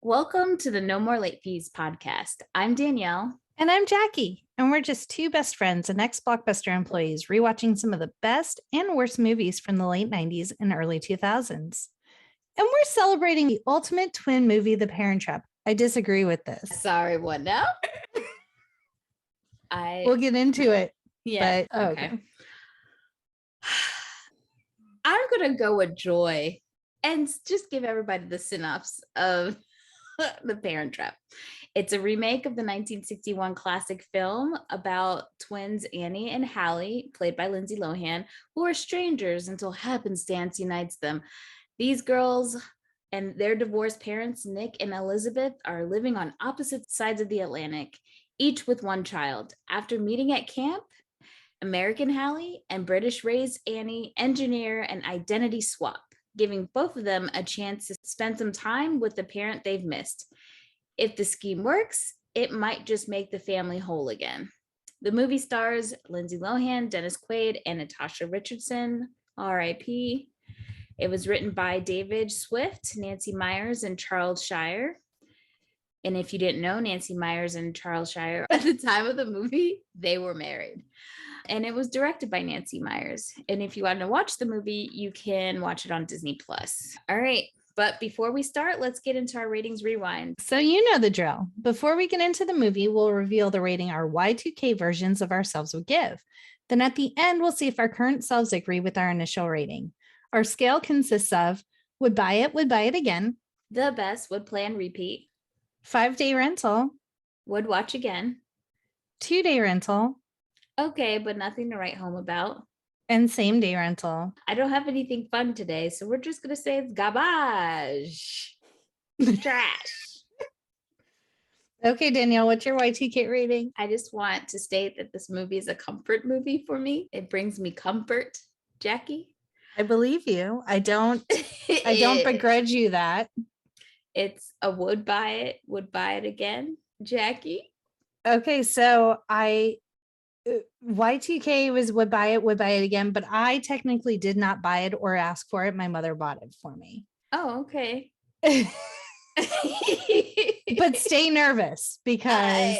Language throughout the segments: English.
Welcome to the No More Late Fees podcast. I'm Danielle. And I'm Jackie. And we're just two best friends and ex-Blockbuster employees rewatching some of the best and worst movies from the late 90s and early 2000s. And we're celebrating the ultimate twin movie, The Parent Trap. I disagree with this. Sorry, what now? We'll get into it. Yeah. But, okay. I'm going to go with Joy and just give everybody the synopsis of The Parent Trap. It's a remake of the 1961 classic film about twins Annie and Hallie, played by Lindsay Lohan, who are strangers until happenstance unites them. These girls and their divorced parents, Nick and Elizabeth, are living on opposite sides of the Atlantic, each with one child. After meeting at camp, American Hallie and British-raised Annie engineer an identity swap, giving both of them a chance to spend some time with the parent they've missed. If the scheme works, it might just make the family whole again. The movie stars Lindsay Lohan, Dennis Quaid, and Natasha Richardson, R.I.P. It was written by David Swift, Nancy Meyers, and Charles Shire. And if you didn't know, Nancy Meyers and Charles Shire, at the time of the movie, they were married. And it was directed by Nancy Meyers. And if you want to watch the movie, you can watch it on Disney+. All right. But before we start, let's get into our ratings rewind. So you know the drill. Before we get into the movie, we'll reveal the rating our Y2K versions of ourselves would give. Then at the end, we'll see if our current selves agree with our initial rating. Our scale consists of would buy it again. The best, would play and repeat. 5-day rental. Would watch again. 2-day rental. Okay, but nothing to write home about. And same-day rental. I don't have anything fun today, so we're just going to say it's garbage. Trash. Okay, Danielle, what's your Y2K rating? I just want to state that this movie is a comfort movie for me. It brings me comfort. Jackie? I believe you. I don't begrudge you that. It's a would buy it again. Jackie? Okay, so Y2K was would buy it again, but I technically did not buy it or ask for it. My mother bought it for me. Oh, okay. But stay nervous because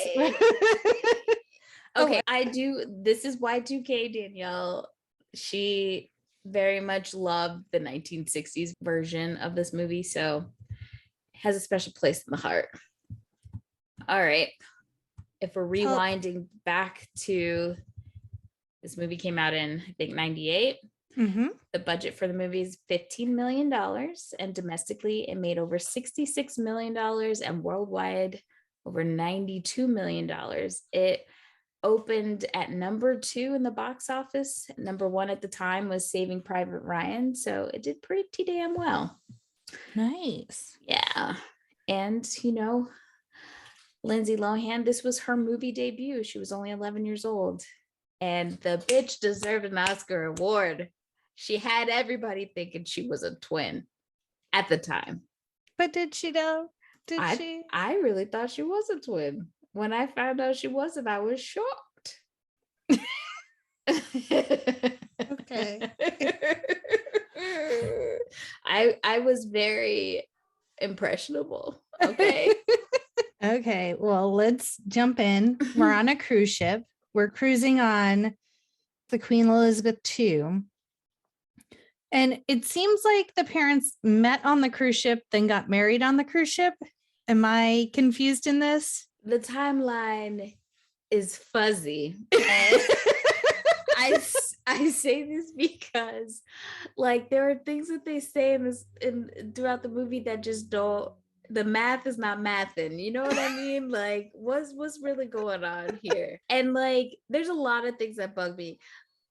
okay, I do. This is Y2K, Danielle. She very much loved the 1960s version of this movie, so it has a special place in the heart. All right. If we're rewinding back to this movie came out in, I think, 98. Mm-hmm. The budget for the movie is $15 million, and domestically it made over $66 million, and worldwide over $92 million. It opened at number 2 in the box office. Number 1 at the time was Saving Private Ryan, so it did pretty damn well. Nice. Yeah. And, Lindsay Lohan, this was her movie debut. She was only 11 years old. And the bitch deserved an Oscar award. She had everybody thinking she was a twin at the time. But did she though? She? I really thought she was a twin. When I found out she wasn't, I was shocked. Okay. I was very impressionable. Okay. Okay, well, let's jump in. We're on a cruise ship. We're cruising on the Queen Elizabeth II. And it seems like the parents met on the cruise ship, then got married on the cruise ship. Am I confused in this? The timeline is fuzzy. And I say this because, there are things that they say throughout the movie that just don't. The math is not mathing. You know what I mean? What's really going on here? And there's a lot of things that bug me.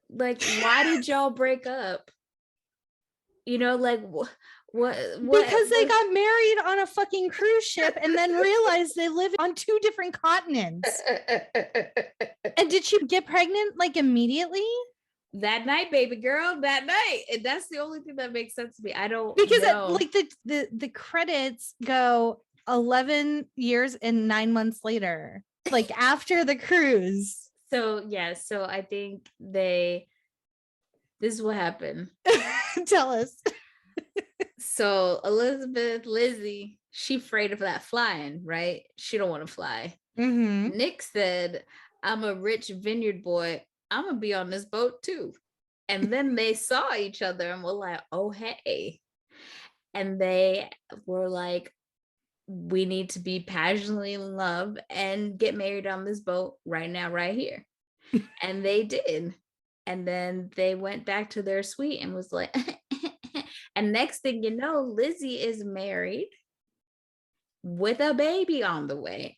Why did y'all break up? What? Because they got married on a fucking cruise ship and then realized they live on 2 different continents. And did she get pregnant immediately? That night, baby girl, that night. And that's the only thing that makes sense to me. I don't because know. The credits go 11 years and 9 months later, after the cruise. So I think this is what happened. Tell us. So Lizzie, she afraid of that flying, right? She don't want to fly. Mm-hmm. Nick said, I'm a rich vineyard boy. I'm gonna be on this boat too. And then they saw each other and were like, oh hey. And they were like, we need to be passionately in love and get married on this boat right now, right here. And they did. And then they went back to their suite and was like, and next thing you know, Lizzie is married with a baby on the way.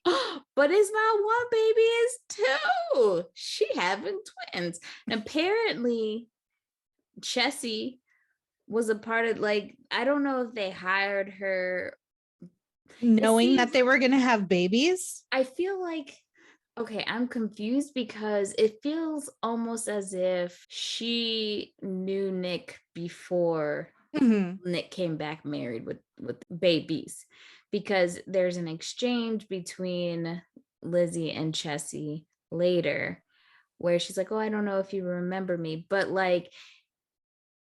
But it's not one baby, it's two. She having twins. And apparently, Chessie was a part of, like, I don't know if they hired her. Knowing that they were going to have babies. I feel like, okay, I'm confused because it feels almost as if she knew Nick before Nick came back married with babies, because there's an exchange between Lizzie and Chessie later where she's like, oh, I don't know if you remember me, but like,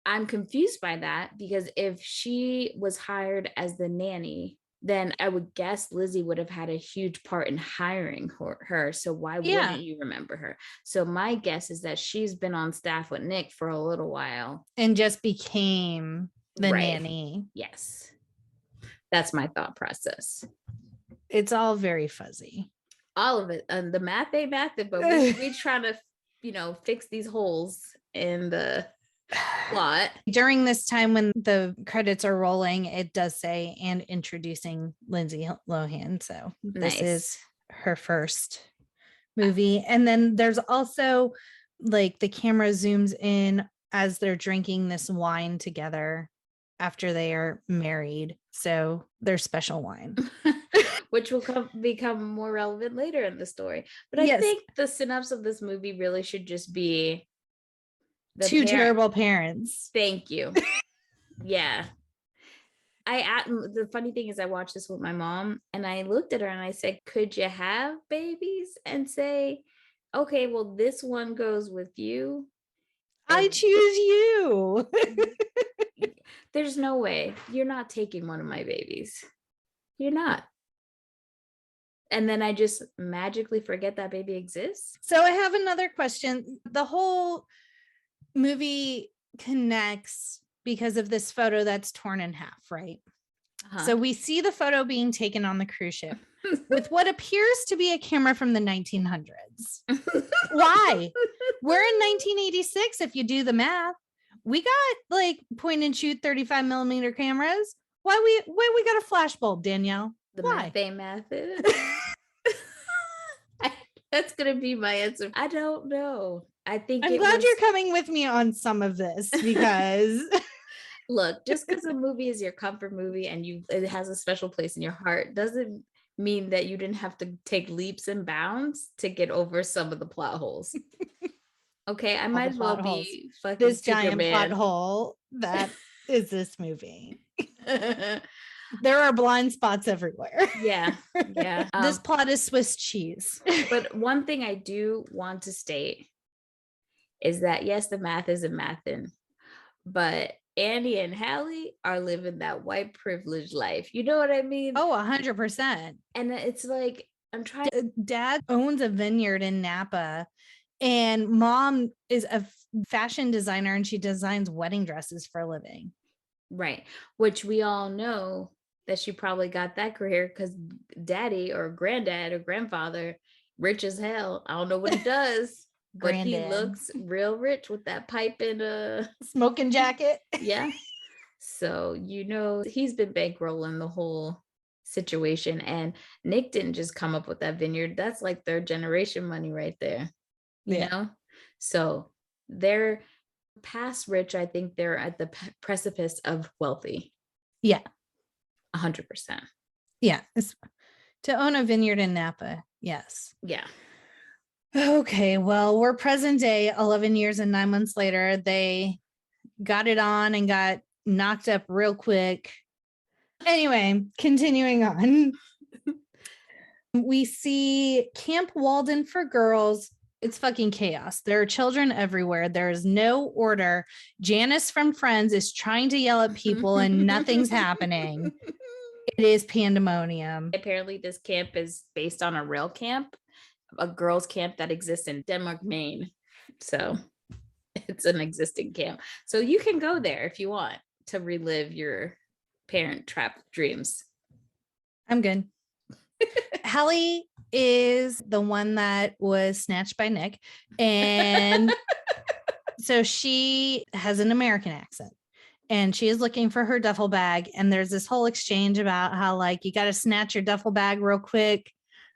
I'm confused by that, because if she was hired as the nanny, then I would guess Lizzie would have had a huge part in hiring her. So why wouldn't you remember her? So my guess is that she's been on staff with Nick for a little while and just became the nanny. Yes. That's my thought process. It's all very fuzzy. All of it. And the math ain't mathing, but we trying to, fix these holes in the plot. During this time when the credits are rolling, it does say, and introducing Lindsay Lohan. So this is her first movie. And then there's also like the camera zooms in as they're drinking this wine together after they are married. So their special wine. Which will become more relevant later in the story. But I think the synopsis of this movie really should just be two terrible parents. Thank you. Yeah. The funny thing is, I watched this with my mom and I looked at her and I said, could you have babies and say, okay, well, this one goes with you. I choose you. There's no way. You're not taking one of my babies. You're not. And then I just magically forget that baby exists. So I have another question. The whole movie connects because of this photo that's torn in half, right? So we see the photo being taken on the cruise ship with what appears to be a camera from the 1900s. Why? We're in 1986 if you do the math. We got like point and shoot 35 millimeter cameras. Why we got a flash bulb, Danielle? The math ain't math. That's gonna be my answer. I don't know. I think I'm glad you're coming with me on some of this, because look, just because a movie is your comfort movie and it has a special place in your heart doesn't mean that you didn't have to take leaps and bounds to get over some of the plot holes. Okay, I might as well be fucking this Superman. giant plot hole that is this movie. There are blind spots everywhere. Yeah. This plot is Swiss cheese. But one thing I do want to state is that, yes, the math isn't mathin', but Annie and Hallie are living that white privilege life. You know what I mean? Oh, 100%. And it's like, Dad owns a vineyard in Napa, and mom is a fashion designer and she designs wedding dresses for a living. Right. Which we all know that she probably got that career because daddy or granddad or grandfather, rich as hell. I don't know what he does, but he looks real rich with that pipe and a smoking jacket. Yeah. So, he's been bankrolling the whole situation. And Nick didn't just come up with that vineyard. That's like third generation money right there. You know? So they're past rich. I think they're at the precipice of wealthy. Yeah. 100%. Yeah. To own a vineyard in Napa. Yes. Yeah. Okay. Well, we're present day, 11 years and 9 months later. They got it on and got knocked up real quick. Anyway, continuing on. We see Camp Walden for girls It's fucking chaos. There are children everywhere. There is no order. Janice from Friends is trying to yell at people and nothing's happening. It is pandemonium. Apparently, this camp is based on a real camp, a girls' camp that exists in Denmark, Maine. So it's an existing camp. So you can go there if you want to relive your parent trap dreams. I'm good. Hallie is the one that was snatched by Nick. And so she has an American accent. And she is looking for her duffel bag. And there's this whole exchange about how, like, you got to snatch your duffel bag real quick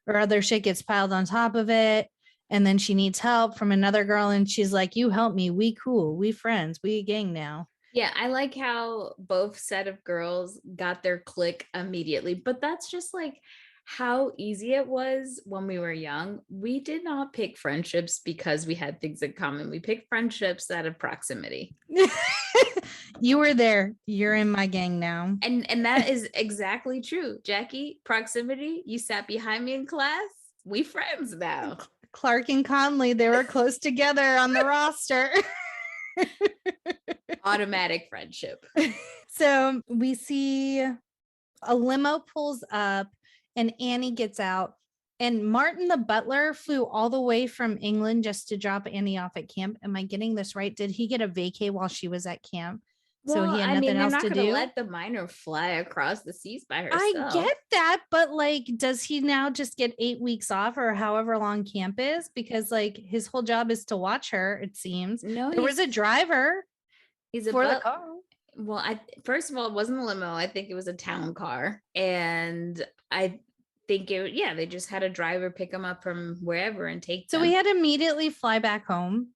or other shit gets piled on top of it. And then she needs help from another girl. And she's like, you help me. We cool. We friends. We a gang now. Yeah, I like how both set of girls got their click immediately. But that's just like how easy it was when we were young. We did not pick friendships because we had things in common. We picked friendships out of proximity. You were there. You're in my gang now. And that is exactly true. Jackie, proximity, you sat behind me in class. We friends now. Clark and Conley, they were close together on the roster. Automatic friendship. So we see a limo pulls up and Annie gets out. And Martin, the butler, flew all the way from England just to drop Annie off at camp. Am I getting this right? Did he get a vacay while she was at camp? Well, so he had nothing else to do. Let the minor fly across the seas by herself. I get that, but like, does he now just get 8 weeks off or however long camp is? Because like his whole job is to watch her. It seems. No, there was a driver. He's for the car. Well, first of all, it wasn't a limo. I think it was a town car, and I think they just had a driver pick him up from wherever and take. So we had to immediately fly back home.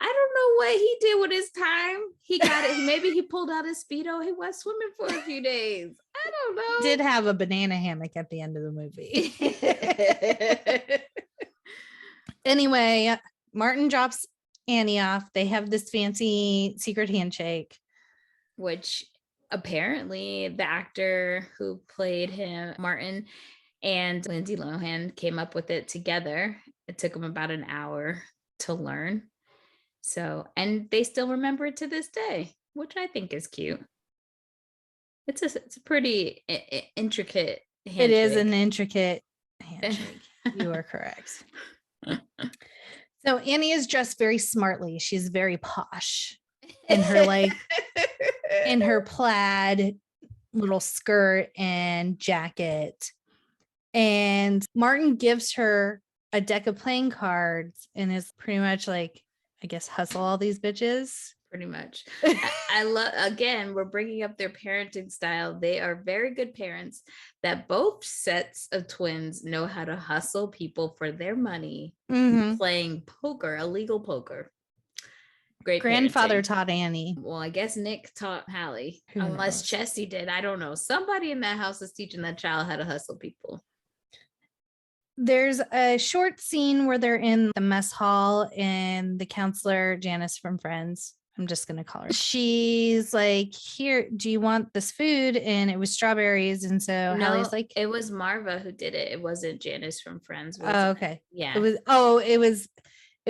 I don't know what he did with his time. He got it. Maybe he pulled out his Speedo. He went swimming for a few days. I don't know. He did have a banana hammock at the end of the movie. Anyway, Martin drops Annie off. They have this fancy secret handshake. Which apparently the actor who played him, Martin, and Lindsay Lohan came up with it together. It took them about an hour to learn. So, and they still remember it to this day, which I think is cute. It's a pretty intricate handshake. It is an intricate handshake. You are correct. So Annie is dressed very smartly. She's very posh in her in her plaid little skirt and jacket. And Martin gives her a deck of playing cards and is pretty much like, I guess, hustle all these bitches. Pretty much. I love, again, we're bringing up their parenting style. They are very good parents that both sets of twins know how to hustle people for their money, playing poker, illegal poker. Great grandfather parenting. Taught Annie. Well, I guess Nick taught Hallie, Who unless knows? Chessie did. I don't know. Somebody in that house is teaching that child how to hustle people. There's a short scene where they're in the mess hall and the counselor, Janice from Friends, I'm just going to call her. She's like, here, do you want this food? And it was strawberries. And so Hallie's like, it was Marva who did it. It wasn't Janice from Friends. Oh, okay. Yeah. It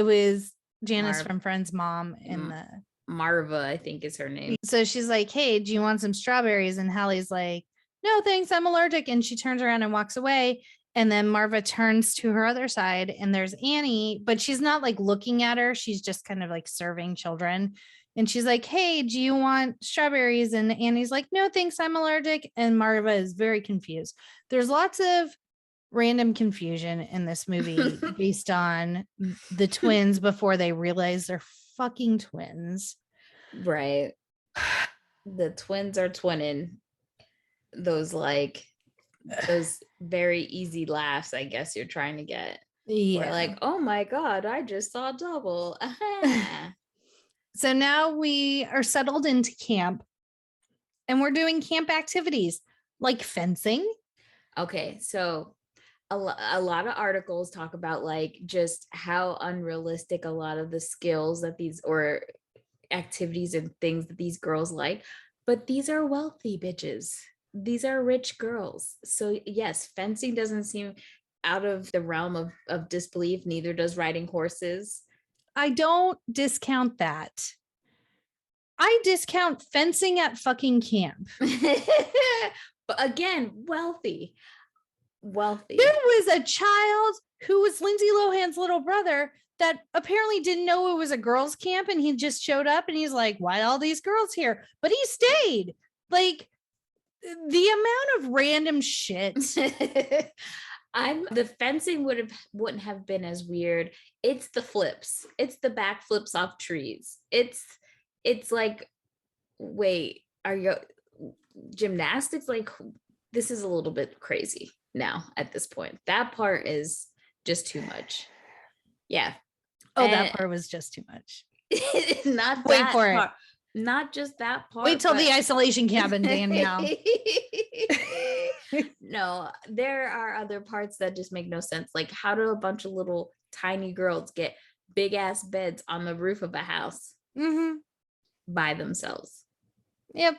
was Janice from Friends' mom in the Marva, I think is her name. So she's like, hey, do you want some strawberries? And Hallie's like, no, thanks, I'm allergic. And she turns around and walks away. And then Marva turns to her other side and there's Annie, but she's not like looking at her. She's just kind of like serving children. And she's like, hey, do you want strawberries? And Annie's like, no, thanks, I'm allergic. And Marva is very confused. There's lots of random confusion in this movie based on the twins before they realize they're fucking twins. Right. The twins are twinning. Those very easy laughs, I guess you're trying to get. Yeah. We're like, oh my God, I just saw double. So now we are settled into camp and we're doing camp activities like fencing. Okay, so a lot of articles talk about like just how unrealistic a lot of the skills that these or activities and things that these girls like, but these are wealthy bitches. These are rich girls. So yes, fencing doesn't seem out of the realm of disbelief. Neither does riding horses. I don't discount that. I discount fencing at fucking camp. But again, wealthy. There was a child who was Lindsay Lohan's little brother that apparently didn't know it was a girls' camp, and he just showed up and he's like, why all these girls here? But he stayed. Like, the amount of random shit. The fencing wouldn't have been as weird. It's the flips. It's the back flips off trees. It's like, wait, are you gymnastics? Like, this is a little bit crazy now at this point. That part is just too much. Yeah. That part was just too much. Not Wait that for part. Not just that part. Wait till the isolation cabin, Danielle. No, there are other parts that just make no sense. Like, how do a bunch of little tiny girls get big ass beds on the roof of a house by themselves? Yep.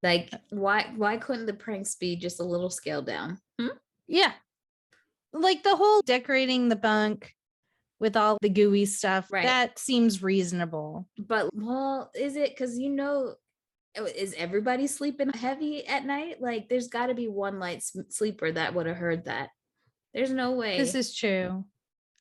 Like, why couldn't the pranks be just a little scaled down? Yeah. Like the whole decorating the bunk with all the gooey stuff, right, that seems reasonable. But, well, is it? Because, is everybody sleeping heavy at night? Like, there's got to be one light sleeper that would have heard that. There's no way. This is true.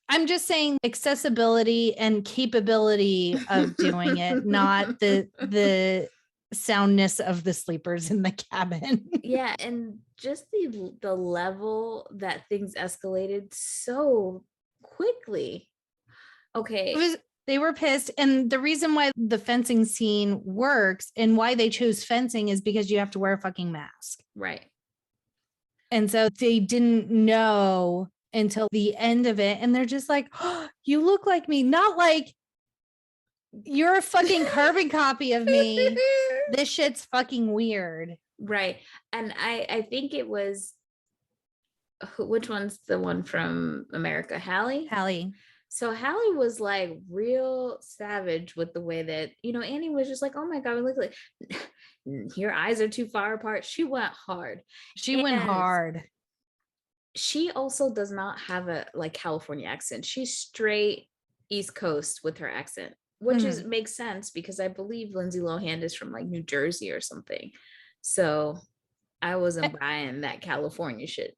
I'm just saying accessibility and capability of doing it, not the soundness of the sleepers in the cabin. Yeah, and just the level that things escalated so quickly. Okay. They were pissed. And the reason why the fencing scene works and why they chose fencing is because you have to wear a fucking mask. Right. And so they didn't know until the end of it. And they're just like, oh, you look like me. Not like, you're a fucking carbon copy of me. This shit's fucking weird. Right. And I think it was, which one's the one from America? Hallie? Hallie. So Hallie was like real savage with the way that, Annie was just like, oh my God, look like your eyes are too far apart. She went hard. She went hard. She also does not have a California accent. She's straight East Coast with her accent, which makes sense because I believe Lindsay Lohan is from like New Jersey or something. So I wasn't buying that California shit.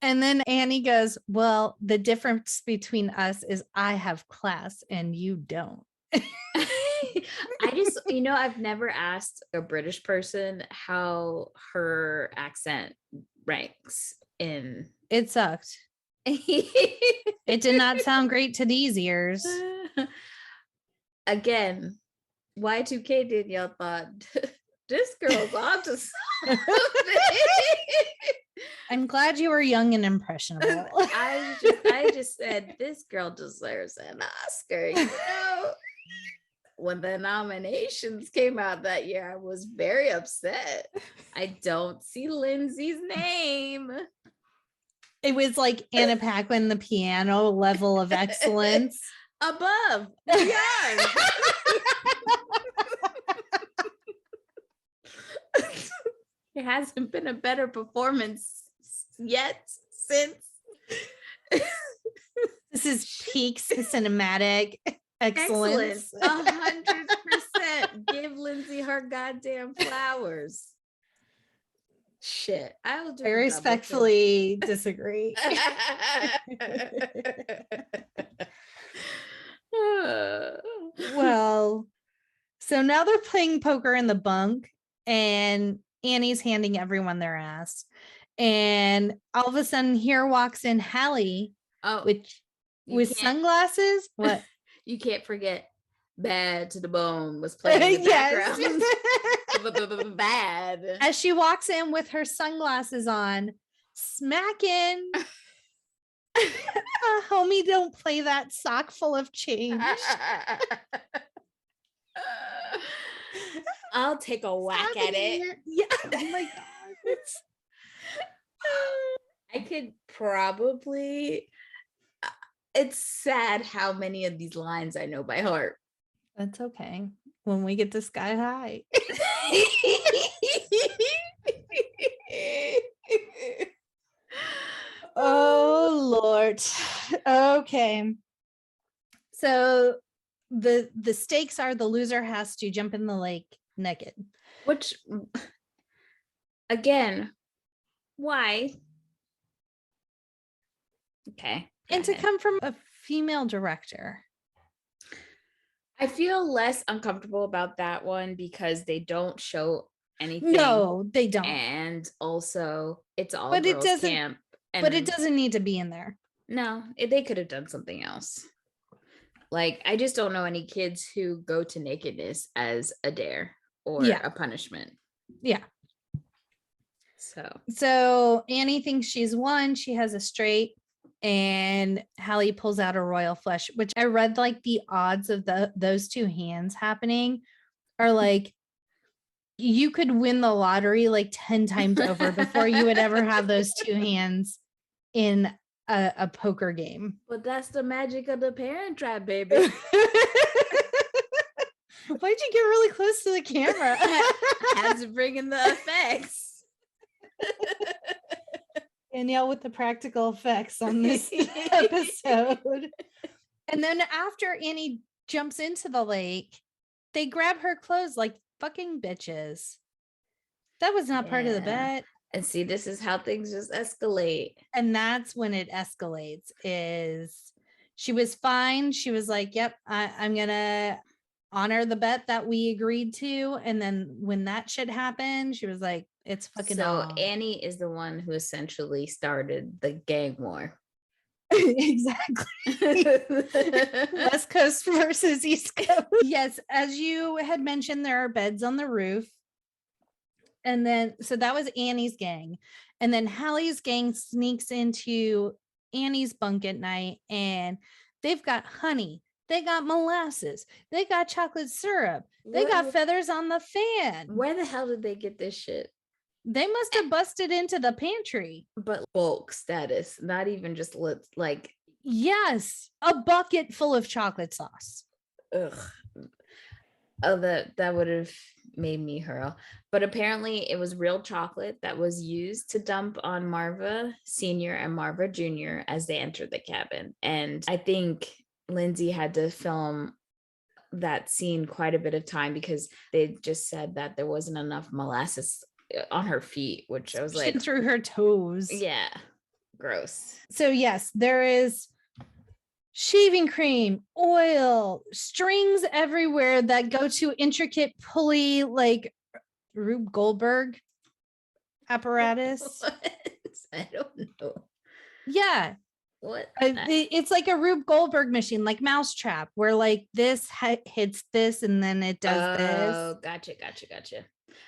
And then Annie goes, well, the difference between us is I have class and you don't. I just, I've never asked a British person how her accent ranks in. It sucked. It did not sound great to these ears. Again, Y2K Danielle thought, this girl's onto something. I'm glad you were young and impressionable. I just said, this girl deserves an Oscar. When the nominations came out that year, I was very upset. I don't see Lindsay's name. It was like Anna Paquin, the piano level of excellence. Above, beyond. There hasn't been a better performance yet since. This is peak cinematic excellence. 100%. Give Lindsay her goddamn flowers. Shit. I respectfully disagree. Well, so now they're playing poker in the bunk and Annie's handing everyone their ass. And all of a sudden here walks in Hallie, with sunglasses. What? You can't forget Bad to the Bone was playing in the background. Bad. As she walks in with her sunglasses on, smacking. Homie, don't play that sock full of change. I'll take a whack at it. Yeah. Oh my God. I could probably. It's sad how many of these lines I know by heart. That's okay. When we get to Sky High. Oh Lord. Okay. So the stakes are the loser has to jump in the lake naked. Which, again, why? Okay. And to come from a female director. I feel less uncomfortable about that one because they don't show anything. No, they don't. And also it's all but girls it doesn't camp. But it doesn't need to be in there. No, they could have done something else. Like, I just don't know any kids who go to nakedness as a dare or a punishment. Yeah. So Annie thinks she's won. She has a straight, and Hallie pulls out a royal flush, which I read like the odds of those two hands happening are like you could win the lottery like 10 times over before you would ever have those two hands in a poker game. But that's the magic of the Parent Trap, baby. Why'd you get really close to the camera? Has to bring in the effects. Danielle with the practical effects on this episode. And then after Annie jumps into the lake, they grab her clothes like fucking bitches. That was not part of the bet. And see, this is how things just escalate. And that's when it escalates. Is she was fine. She was like, yep, I'm going to honor the bet that we agreed to. And then when that shit happened, she was like, it's fucking on. Annie is the one who essentially started the gang war. Exactly. West Coast versus East Coast. Yes, as you had mentioned, there are beds on the roof. And then, so that was Annie's gang. And then Hallie's gang sneaks into Annie's bunk at night, and they've got honey. They got molasses. They got chocolate syrup. They got feathers on the fan. Where the hell did they get this shit? They must have busted into the pantry. But bulk status, not even just like. Yes, a bucket full of chocolate sauce. Ugh. Oh, that would have made me hurl. But apparently it was real chocolate that was used to dump on Marva Sr. and Marva Jr. as they entered the cabin. And I think Lindsay had to film that scene quite a bit of time because they just said that there wasn't enough molasses on her feet, which I was like, through her toes. Yeah, gross. So yes, there is shaving cream, oil, strings everywhere that go to intricate pulley like Rube Goldberg apparatus. What? I don't know. Yeah. What? It's like a Rube Goldberg machine, like Mousetrap, where like this hits this and then it does this. Oh, gotcha.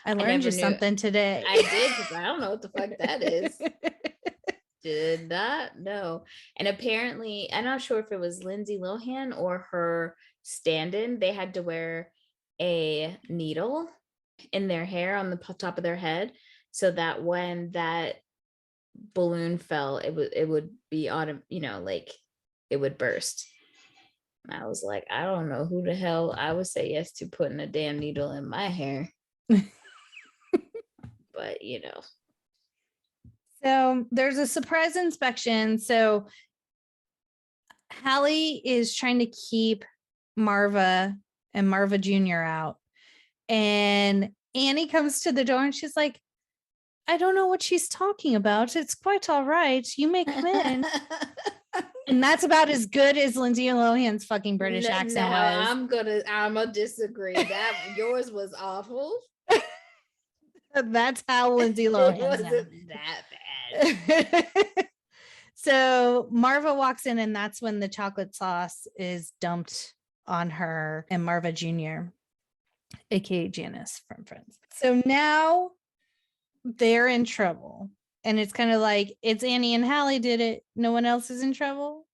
I learned you something today. I did, because I don't know what the fuck that is. Did not know. And apparently, I'm not sure if it was Lindsay Lohan or her stand-in, they had to wear a needle in their hair on the top of their head so that when that balloon fell, it would be like it would burst. And I was like, I don't know who the hell I would say yes to putting a damn needle in my hair. But So there's a surprise inspection. So Hallie is trying to keep Marva and Marva Jr. out. And Annie comes to the door and she's like, I don't know what she's talking about. It's quite all right. You may come in. And that's about as good as Lindsay Lohan's fucking British accent was. I'm gonna disagree. That yours was awful. That's how Lindsay Lohan wasn't that bad. So Marva walks in, and that's when the chocolate sauce is dumped on her and Marva Jr., aka Janice from Friends. So now they're in trouble. And it's kind of like, it's Annie and Hallie did it. No one else is in trouble.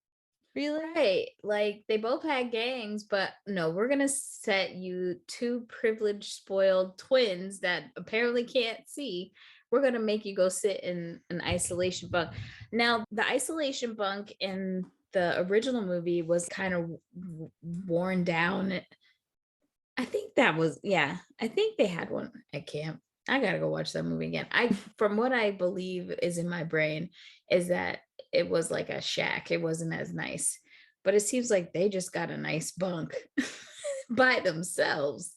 Really? Right. Like, they both had gangs, but no, we're going to set you two privileged, spoiled twins that apparently can't see. We're going to make you go sit in an isolation bunk. Now, the isolation bunk in the original movie was kind of worn down. I think they had one at camp. I gotta go watch that movie again. From what I believe is in my brain, is that it was like a shack. It wasn't as nice, but it seems like they just got a nice bunk by themselves.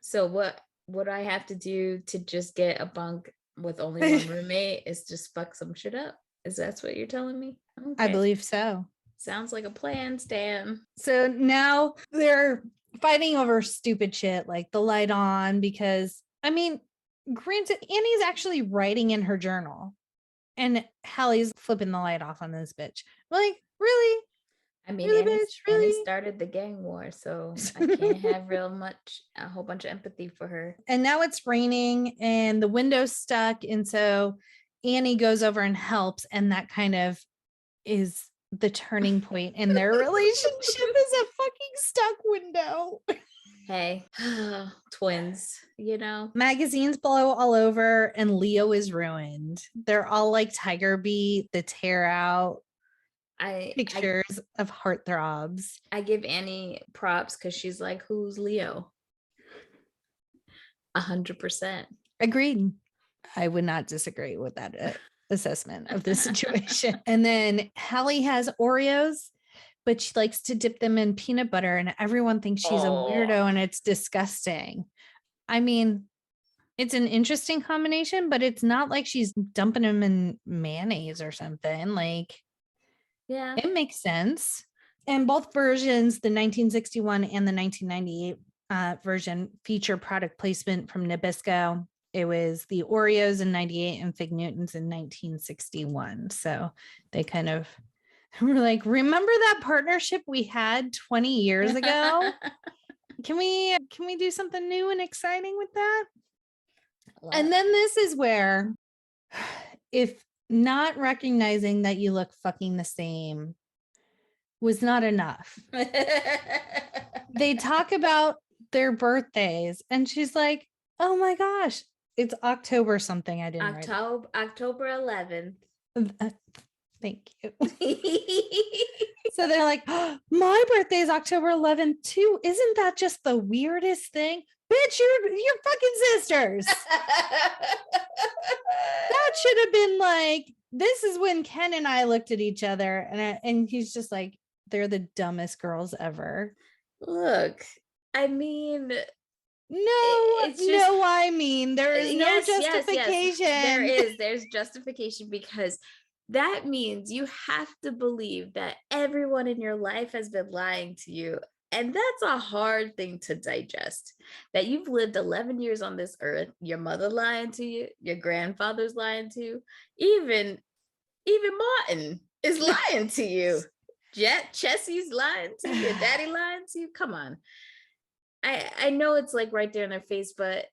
So what I have to do to just get a bunk with only one roommate is just fuck some shit up. Is that what you're telling me? I Okay. believe so. Sounds like a plan, Stan. So now they're fighting over stupid shit like the light on, because I mean, granted, Annie's actually writing in her journal and Hallie's flipping the light off on this bitch. Like, really? I mean, Really, Annie, bitch? Annie Really? started the gang war, so I can't have a whole bunch of empathy for her. And now it's raining and the window's stuck. And so Annie goes over and helps. And that kind of is the turning point in their relationship, is a fucking stuck window. Hey, twins, you know. Magazines blow all over and Leo is ruined. They're all like Tiger Beat, the tear out pictures of heartthrobs. I give Annie props because she's like, who's Leo? 100%. Agreed. I would not disagree with that assessment of the situation. And then Hallie has Oreos, but she likes to dip them in peanut butter, and everyone thinks she's a weirdo and it's disgusting. I mean, it's an interesting combination, but it's not like she's dumping them in mayonnaise or something. Like, yeah, it makes sense. And both versions, the 1961 and the 1998 version, feature product placement from Nabisco. It was the Oreos in 98 and Fig Newtons in 1961. So they kind of were like, remember that partnership we had 20 years ago? Can we do something new and exciting with that? And then this is where, if not recognizing that you look fucking the same was not enough, they talk about their birthdays and she's like, oh my gosh, it's October something. I didn't write October 11th. Thank you. So they're like, oh, my birthday is October 11th too. Isn't that just the weirdest thing? Bitch, you're fucking sisters. That should have been like, this is when Ken and I looked at each other and he's just like, they're the dumbest girls ever. Look, I mean, I mean, there is no justification. Yes. There's justification, because that means you have to believe that everyone in your life has been lying to you. And that's a hard thing to digest, that you've lived 11 years on this earth, your mother lying to you, your grandfather's lying to you, even Martin is lying to you. Chessie's lying to you, your daddy lying to you. Come on. I know it's like right there in their face, but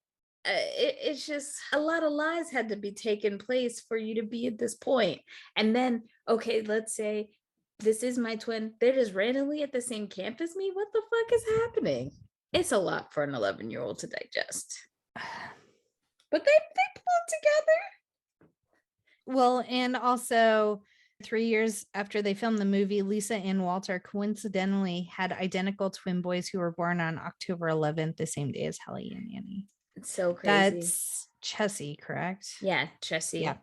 it's just a lot of lies had to be taken place for you to be at this point. And then, okay, let's say this is my twin. They're just randomly at the same camp as me. What the fuck is happening? It's a lot for an 11-year-old to digest. But they pulled together. Well, and also 3 years after they filmed the movie, Lisa and Walter coincidentally had identical twin boys who were born on October 11th, the same day as Hallie and Annie. It's so crazy. That's Chessie, correct? Yeah, Chessie. Yeah.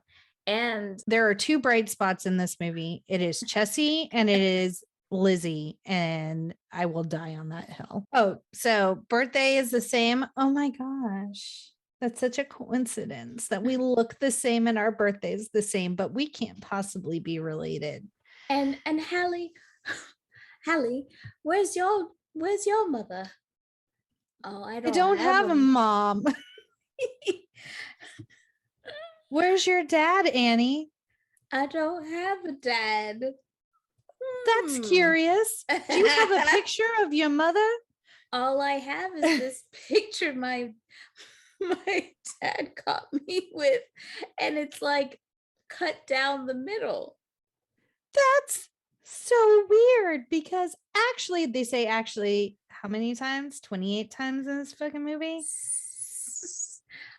And there are two bright spots in this movie. It is Chessie and it is Lizzie, and I will die on that hill. Oh, so birthday is the same. Oh my gosh. That's such a coincidence that we look the same and our birthday's the same, but we can't possibly be related. And Hallie, where's your mother? Oh, I don't have a mom. Where's your dad, Annie? I don't have a dad. That's curious. Do you have a picture of your mother? All I have is this picture my dad caught me with, and it's like cut down the middle. That's so weird, because actually, they say how many times? 28 times in this fucking movie?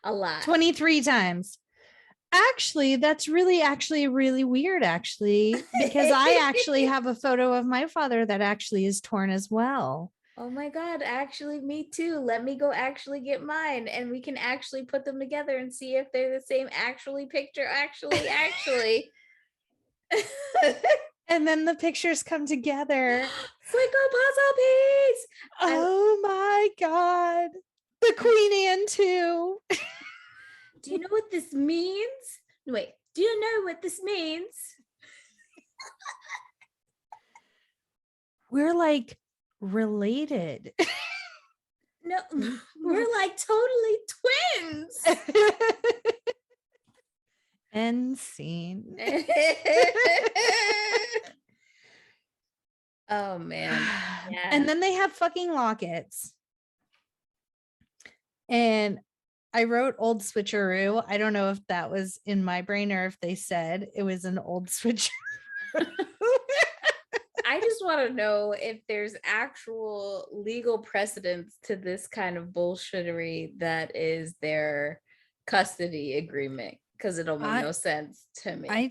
A lot. 23 times. Actually, that's really weird, because I actually have a photo of my father that actually is torn as well. Oh my God, actually, me too. Let me go actually get mine and we can actually put them together and see if they're the same actually picture. Actually. And then the pictures come together. It's like a puzzle piece. Oh my God. The Queen Anne too. Do you know what this means? Wait, do you know what this means? We're like related. No, we're like totally twins. End scene. Oh man. Yeah. And then they have fucking lockets. And I wrote old switcheroo. I don't know if that was in my brain or if they said it was an old switcheroo. I just want to know if there's actual legal precedence to this kind of bullshittery that is their custody agreement, because it'll make no sense to me. I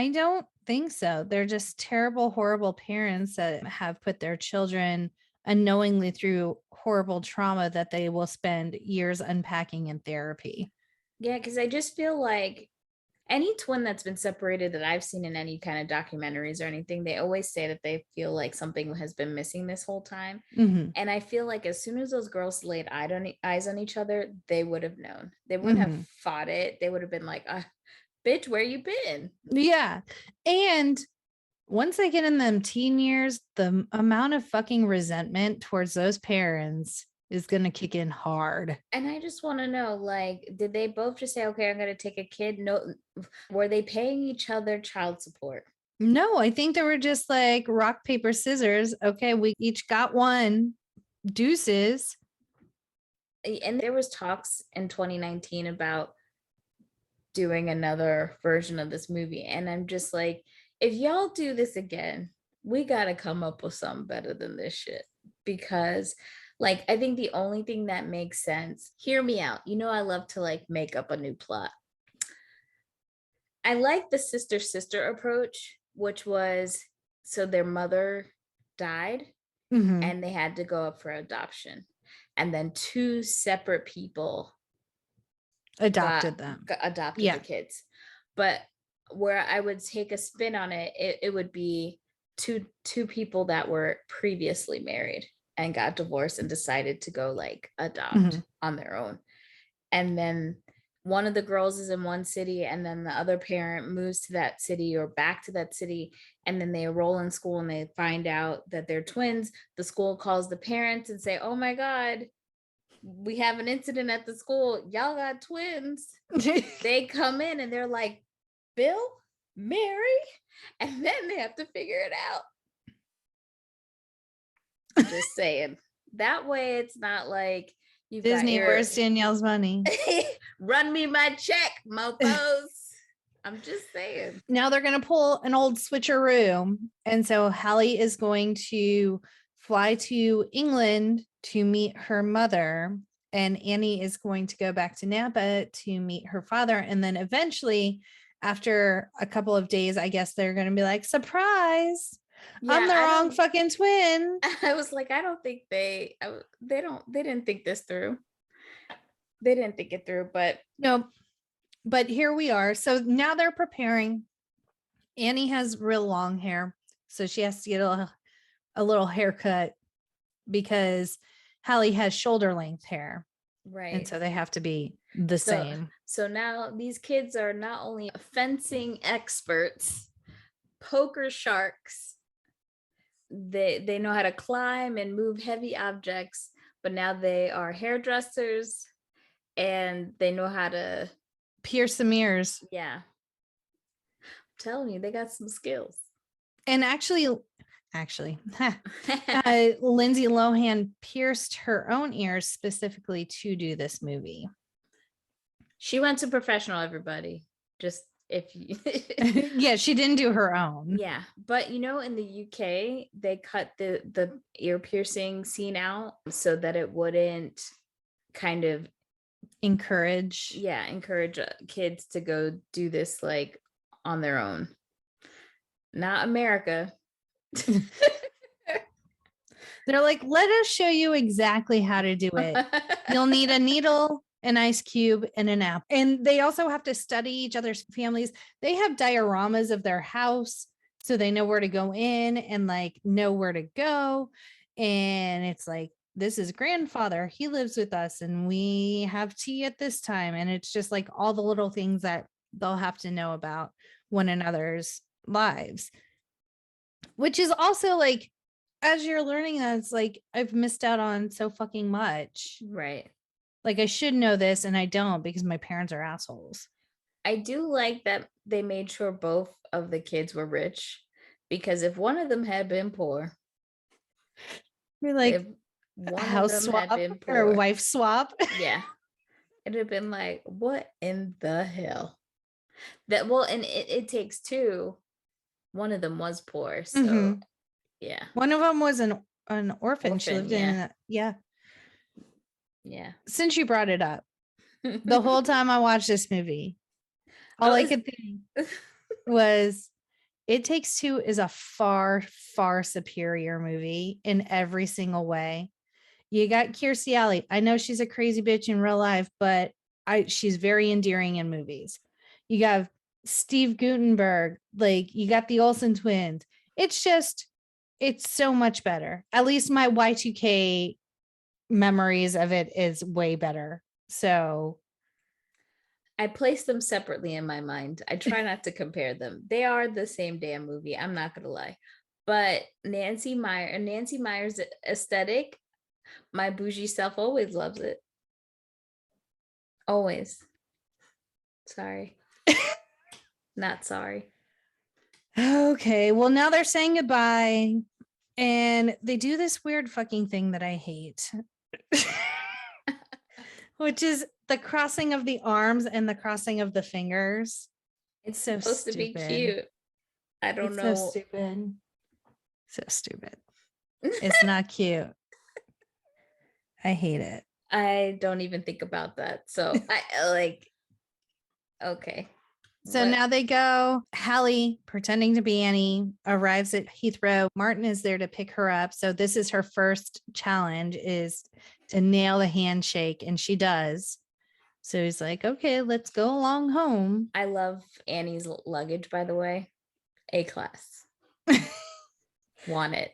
don't think so. They're just terrible, horrible parents that have put their children unknowingly through horrible trauma that they will spend years unpacking in therapy. Yeah, because I just feel like any twin that's been separated that I've seen in any kind of documentaries or anything, they always say that they feel like something has been missing this whole time. Mm-hmm. And I feel like as soon as those girls laid eyes on each other, they would have known. They wouldn't have fought it. They would have been like, bitch, where you been? Yeah. And once they get in them teen years, the amount of fucking resentment towards those parents is going to kick in hard. And I just want to know, like, did they both just say, okay, I'm going to take a kid? No, were they paying each other child support? No, I think they were just like rock, paper, scissors. Okay, we each got one. Deuces. And there was talks in 2019 about doing another version of this movie. And I'm just like, if y'all do this again, we got to come up with something better than this shit. Because like, I think the only thing that makes sense, hear me out. You know, I love to like make up a new plot. I like the sister approach, which was so their mother died and they had to go up for adoption. And then two separate people adopted the kids. But where I would take a spin on it, it would be two people that were previously married and got divorced and decided to go like adopt on their own. And then one of the girls is in one city and then the other parent moves to that city or back to that city. And then they enroll in school and they find out that they're twins. The school calls the parents and say, oh my God, we have an incident at the school. Y'all got twins. They come in and they're like, Bill, Mary, and then they have to figure it out. Just saying. That way it's not like you Disney, where's Danielle's money? Run me my check, mofos. I'm just saying. Now they're going to pull an old switcheroo. And so Hallie is going to fly to England to meet her mother. And Annie is going to go back to Napa to meet her father. And then eventually, after a couple of days, I guess they're going to be like, surprise. Yeah, I'm the wrong fucking twin. I was like, I don't think they didn't think this through. They didn't think it through, but no. But here we are. So now they're preparing. Annie has real long hair, so she has to get a little haircut because Hallie has shoulder length hair. Right. And so they have to be the same. So now these kids are not only fencing experts, poker sharks, they know how to climb and move heavy objects, but now they are hairdressers and they know how to pierce some ears. Yeah. I'm telling you, they got some skills. And actually Lindsay Lohan pierced her own ears specifically to do this movie. She went to professional, everybody. Just if you yeah, she didn't do her own. Yeah, but you know, in the UK they cut the ear piercing scene out so that it wouldn't kind of encourage kids to go do this like on their own. Not America. They're like, let us show you exactly how to do it. You'll need a needle, an ice cube, and an apple. And they also have to study each other's families. They have dioramas of their house so they know where to go in and like know where to go. And it's like, this is grandfather. He lives with us and we have tea at this time. And it's just like all the little things that they'll have to know about one another's lives, which is also like, as you're learning that, it's like, I've missed out on so fucking much. Right. Like, I should know this and I don't because my parents are assholes. I do like that they made sure both of the kids were rich, because if one of them had been poor, You're like, if one house of them swap had been or poor, wife swap. yeah, it'd have been like, what in the hell? That, well, and it takes two. One of them was poor, so Mhm. yeah. One of them was an orphan. She lived in yeah. Since you brought it up, the whole time I watched this movie, all I could think was It Takes Two is a far, far superior movie in every single way. You got Kirstie Alley. I know she's a crazy bitch in real life, but she's very endearing in movies. You got Steve Guttenberg, like you got the Olsen twins. It's so much better. At least my Y2K memories of it is way better. So I place them separately in my mind. I try not to compare them. They are the same damn movie. I'm not gonna lie. But Nancy Meyers aesthetic, my bougie self always loves it. Always. Sorry. Not sorry. okay, well now they're saying goodbye and they do this weird fucking thing that I hate. Which is the crossing of the arms and the crossing of the fingers. It's so supposed stupid. to be cute. I don't know. So stupid. So stupid. It's not cute. I hate it. I don't even think about that. So I like, okay. So now they go. Hallie, pretending to be Annie, arrives at Heathrow. Martin is there to pick her up. So this is her first challenge, is to nail the handshake, and she does. So he's like, okay, let's go along home. I love Annie's luggage, by the way. A-class. Want it.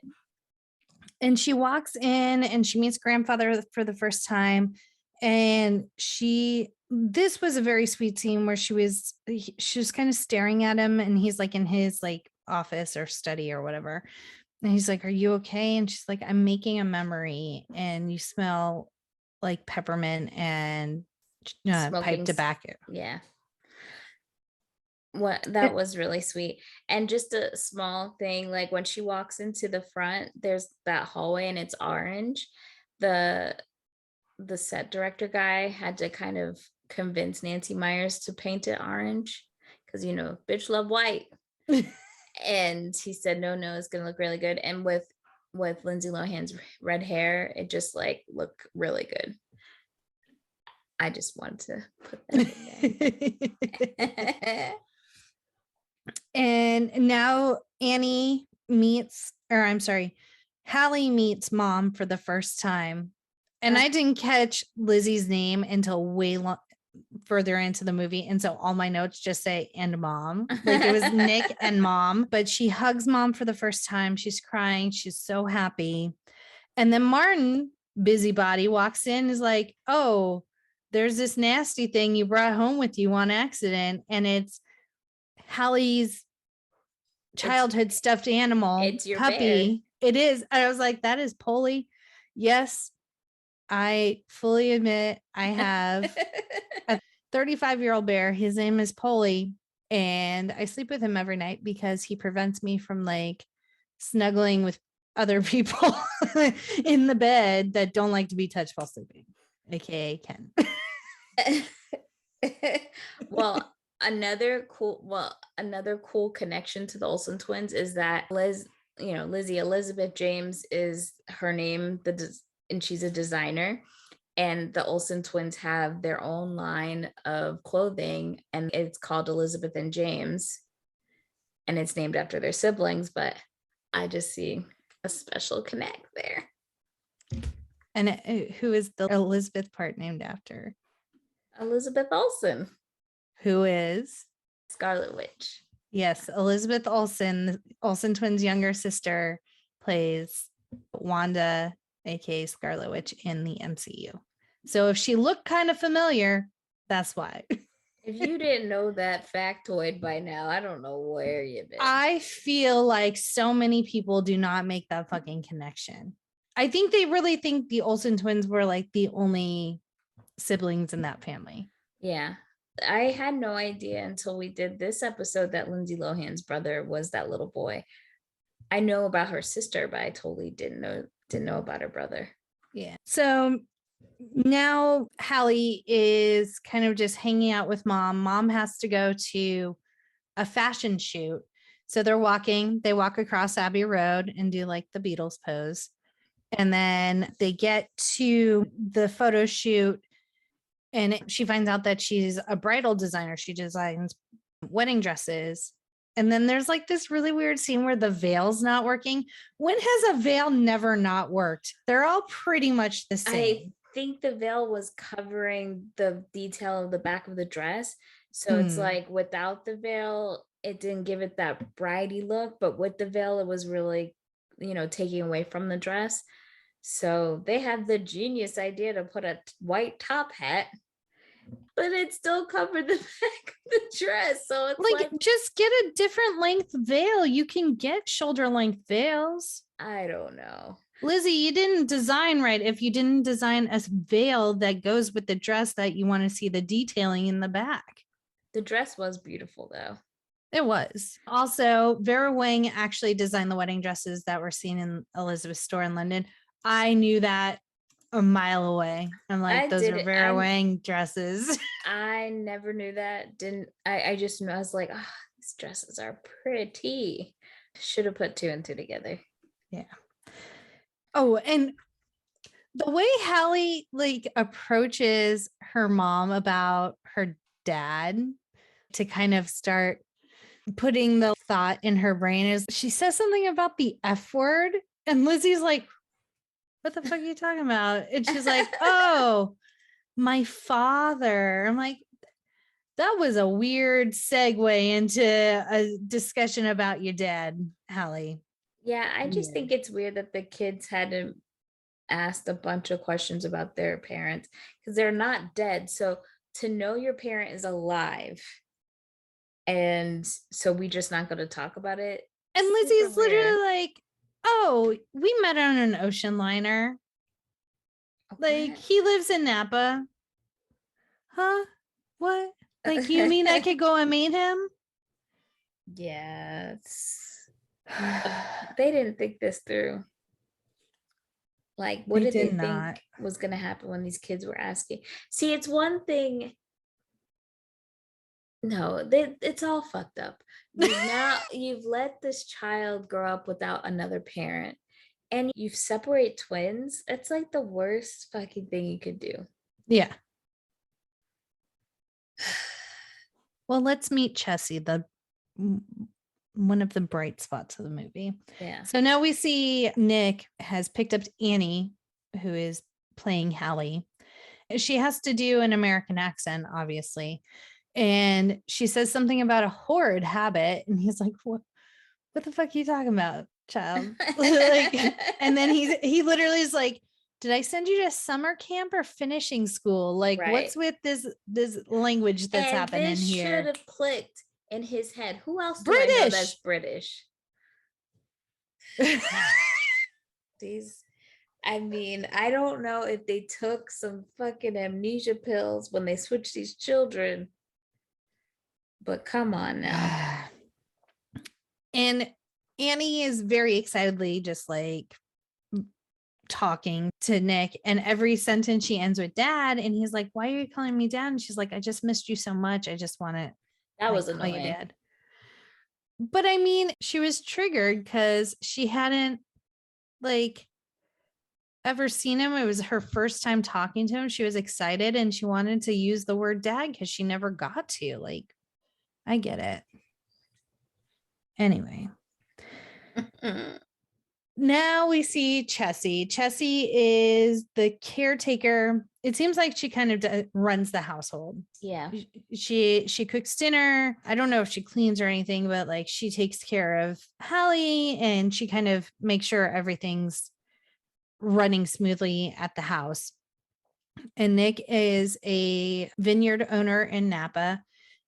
And she walks in and she meets grandfather for the first time. And this was a very sweet scene where she was kind of staring at him, and he's like in his like office or study or whatever. And he's like, are you okay? And she's like, I'm making a memory, and you smell like peppermint and pipe tobacco. Yeah. What that was really sweet. And just a small thing, like when she walks into the front, there's that hallway and it's orange. The set director guy had to kind of convince Nancy Meyers to paint it orange because, you know, bitch love white. And he said no, it's gonna look really good. And with Lindsay Lohan's red hair, it just like looked really good. I just wanted to put that in there. And now Hallie meets mom for the first time. And I didn't catch Lizzie's name until way further into the movie. And so all my notes just say, and mom. Like it was Nick and mom. But she hugs mom for the first time. She's crying. She's so happy. And then Martin, busybody, walks in, is like, oh, there's this nasty thing you brought home with you on accident. And it's Hallie's childhood stuffed animal. It's your puppy. bear. It is. I was like, that is Polly. Yes, I fully admit I have a 35-year-old bear. His name is Polly, and I sleep with him every night because he prevents me from like snuggling with other people in the bed that don't like to be touched while sleeping, aka Ken. Well, another cool connection to the Olsen twins is that Lizzie Elizabeth James is her name, and she's a designer, and the Olsen twins have their own line of clothing, and it's called Elizabeth and James, and it's named after their siblings. But I just see a special connect there. And who is the Elizabeth part named after? Elizabeth Olsen, Who is? Scarlet Witch. Yes, Elizabeth Olsen, Olsen twins' younger sister, plays Wanda, aka Scarlet Witch, in the MCU. So if she looked kind of familiar, that's why. If you didn't know that factoid by now, I don't know where you've been. I feel like so many people do not make that fucking connection. I think they really think the Olsen twins were like the only siblings in that family. Yeah. I had no idea until we did this episode that Lindsay Lohan's brother was that little boy. I know about her sister, but I totally didn't know about her brother. Yeah. So now Hallie is kind of just hanging out with mom. Mom has to go to a fashion shoot. So they walk across Abbey Road and do like the Beatles pose. And then they get to the photo shoot and she finds out that she's a bridal designer. She designs wedding dresses. And then there's like this really weird scene where the veil's not working. When has a veil never not worked? They're all pretty much the same. I think the veil was covering the detail of the back of the dress. So it's like without the veil, it didn't give it that bridey look, but with the veil, it was really, taking away from the dress. So they had the genius idea to put a white top hat, but it still covered the back of the dress. So it's like just get a different length veil. You can get shoulder length veils. I don't know. Lizzie, you didn't design right if you didn't design a veil that goes with the dress that you want to see the detailing in the back. The dress was beautiful though. It was. Also, Vera Wang actually designed the wedding dresses that were seen in Elizabeth's store in London. I knew that a mile away. I'm like, those are Vera Wang dresses. I never knew that. I just know, I was like, oh, these dresses are pretty. Should have put two and two together. Yeah. Oh, and the way Hallie like approaches her mom about her dad to kind of start putting the thought in her brain is she says something about the F word. And Lizzie's like, what the fuck are you talking about? And she's like, oh, my father. I'm like, that was a weird segue into a discussion about your dad, Hallie. Yeah, I just think it's weird that the kids hadn't asked a bunch of questions about their parents because they're not dead. So to know your parent is alive, and so we just not going to talk about it. And Lizzie's literally like, oh, we met on an ocean liner. Okay. Like, he lives in Napa. Huh? What? Like, you mean I could go and meet him? Yes. They didn't think this through. Like, what did they think was going to happen when these kids were asking? See, it's one thing. No, it's all fucked up. You've let this child grow up without another parent, and you separate twins. It's like the worst fucking thing you could do. Yeah. Well, let's meet Chessie, one of the bright spots of the movie. Yeah. So now we see Nick has picked up Annie, who is playing Hallie. She has to do an American accent, obviously. And she says something about a horrid habit. And he's like, what the fuck are you talking about, child? And then he literally is like, did I send you to summer camp or finishing school? Like, right. What's with this language that's happening here? Should have clicked in his head. Who else do I know that's British? I don't know if they took some fucking amnesia pills when they switched these children, but come on now. And Annie is very excitedly just like talking to Nick, and every sentence she ends with dad, and he's like, why are you calling me dad? And she's like, I just missed you so much. I just want to was annoying. Dad. But I mean, she was triggered because she hadn't like ever seen him. It was her first time talking to him. She was excited and she wanted to use the word dad because she never got to. Like, I get it. Anyway. Now we see Chessie. Chessie is the caretaker. It seems like she kind of runs the household. Yeah. She cooks dinner. I don't know if she cleans or anything, but like she takes care of Hallie and she kind of makes sure everything's running smoothly at the house. And Nick is a vineyard owner in Napa.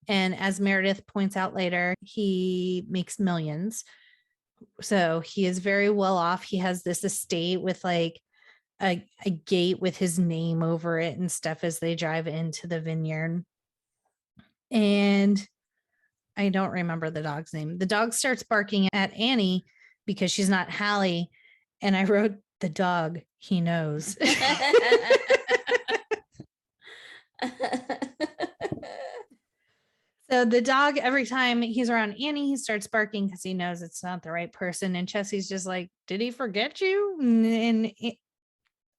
And as Meredith points out later, he makes millions. So he is very well off. He has this estate with like a gate with his name over it and stuff as they drive into the vineyard. And I don't remember the dog's name. The dog starts barking at Annie because she's not Hallie. And I wrote, the dog, he knows. So the dog, every time he's around Annie, he starts barking because he knows it's not the right person. And Chessie's just like, did he forget you? And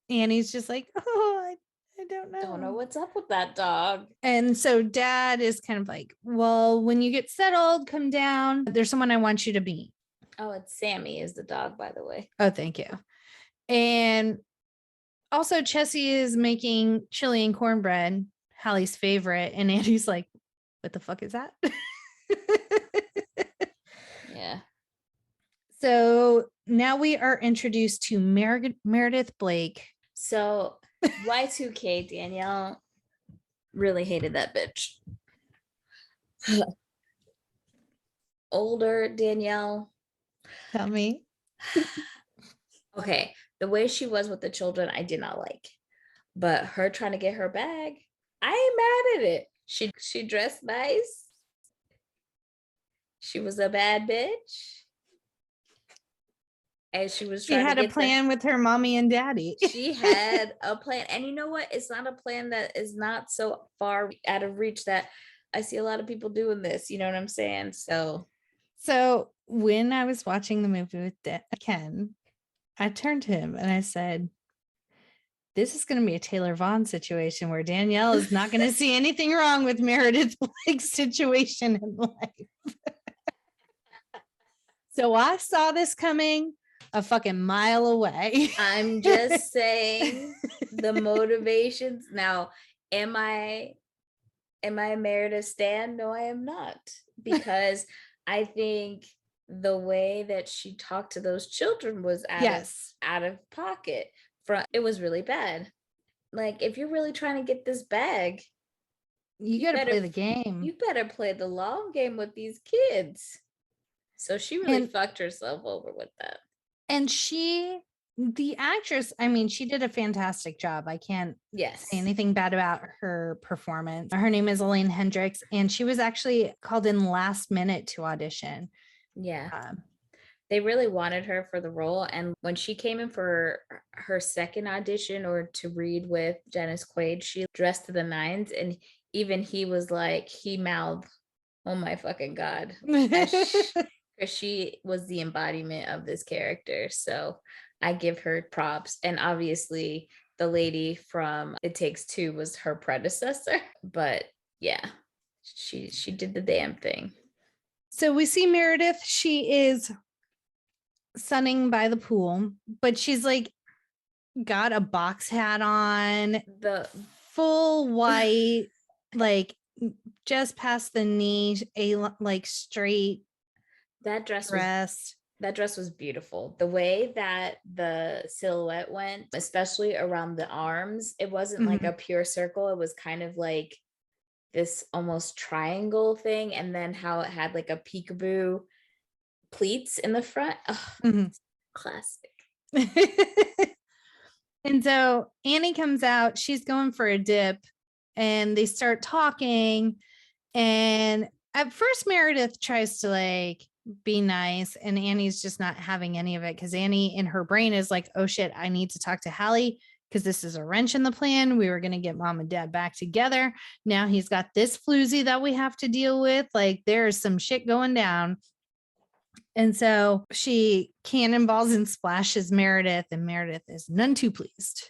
Annie's just like, oh, I don't know. Don't know what's up with that dog. And so Dad is kind of like, well, when you get settled, come down. There's someone I want you to meet. Oh, it's Sammy is the dog, by the way. Oh, thank you. And also Chessie is making chili and cornbread, Hallie's favorite. And Annie's like, what the fuck is that? Yeah. So now we are introduced to Meredith Blake. So Y2K Danielle really hated that bitch. Older Danielle. Tell me. Okay, the way she was with the children, I did not like. But her trying to get her bag, I ain't mad at it. She dressed nice. She was a bad bitch. And she was trying she had to a plan with her mommy and daddy. She had a plan. And you know what? It's not a plan that is not so far out of reach that I see a lot of people doing this. You know what I'm saying? So when I was watching the movie with Ken, I turned to him and I said, this is going to be a Taylor Vaughn situation where Danielle is not going to see anything wrong with Meredith Blake's situation in life. So I saw this coming a fucking mile away. I'm just saying the motivations. Now, am I a Meredith stan? No, I am not. Because I think the way that she talked to those children was out of pocket. It was really bad. Like, if you're really trying to get this bag, you gotta play the game. You better play the long game with these kids. So she really fucked herself over with that. And the actress, I mean, she did a fantastic job. I can't say anything bad about her performance. Her name is Elaine Hendricks, and she was actually called in last minute to audition. Yeah. They really wanted her for the role. And when she came in for her second audition or to read with Dennis Quaid, she dressed to the nines. And even he was like, he mouthed, oh my fucking God. Because she was the embodiment of this character. So I give her props. And obviously the lady from It Takes Two was her predecessor. But yeah, she did the damn thing. So we see Meredith. She is sunning by the pool, but she's like got a box hat on, the full white, like just past the knee, a like straight that dress was beautiful. The way that the silhouette went, especially around the arms, it wasn't like a pure circle. It was kind of like this almost triangle thing, and then how it had like a peekaboo pleats in the front. Oh, classic. And so Annie comes out, she's going for a dip, and they start talking. And at first Meredith tries to like be nice, and Annie's just not having any of it because Annie in her brain is like, oh shit, I need to talk to Hallie because this is a wrench in the plan. We were going to get mom and dad back together. Now he's got this floozy that we have to deal with. Like there's some shit going down. And so she cannonballs and splashes Meredith, and Meredith is none too pleased.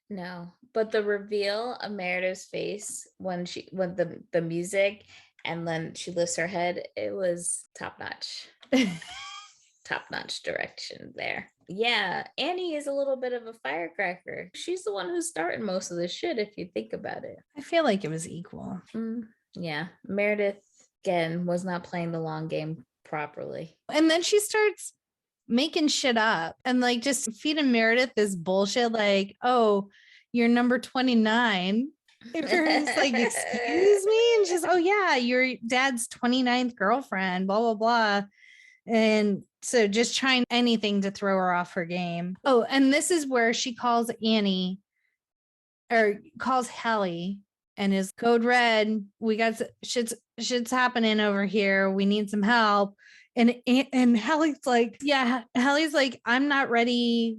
No, but the reveal of Meredith's face when the music and then she lifts her head, it was top notch. top-notch direction there. Yeah, Annie is a little bit of a firecracker. She's the one who's starting most of the shit if you think about it. I feel like it was equal. Yeah, Meredith again was not playing the long game properly. And then she starts making shit up and like just feeding Meredith this bullshit like, oh, you're number 29. It's like, excuse me? And she's, oh yeah, your dad's 29th girlfriend, blah, blah, blah. And so just trying anything to throw her off her game. Oh, and this is where she calls Annie or calls Hallie and is code red. We got shit's happening over here. We need some help. And Hallie's like, yeah, Hallie's like, I'm not ready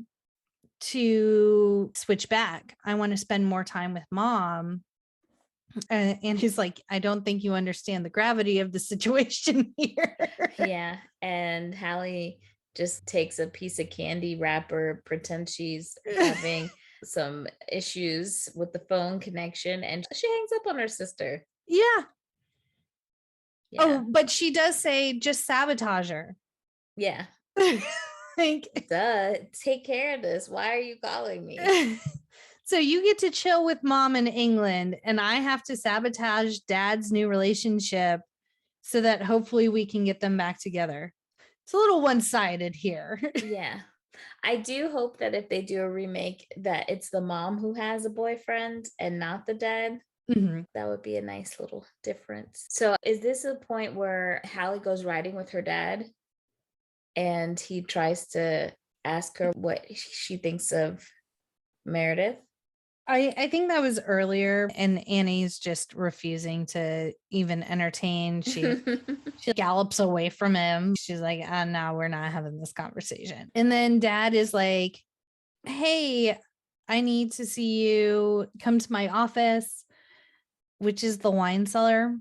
to switch back. I want to spend more time with mom. And he's like, I don't think you understand the gravity of the situation here. Yeah. And Hallie just takes a piece of candy wrapper, pretends she's having some issues with the phone connection, and she hangs up on her sister. Yeah. Oh, but she does say just sabotage her. Yeah. Like, duh, take care of this. Why are you calling me? So you get to chill with mom in England and I have to sabotage dad's new relationship so that hopefully we can get them back together. It's a little one-sided here. Yeah. I do hope that if they do a remake that it's the mom who has a boyfriend and not the dad. That would be a nice little difference. So is this a point where Hallie goes riding with her dad and he tries to ask her what she thinks of Meredith? I think that was earlier and Annie's just refusing to even entertain. She gallops away from him. She's like, no, we're not having this conversation. And then dad is like, hey, I need to see you. Come to my office, which is the wine cellar.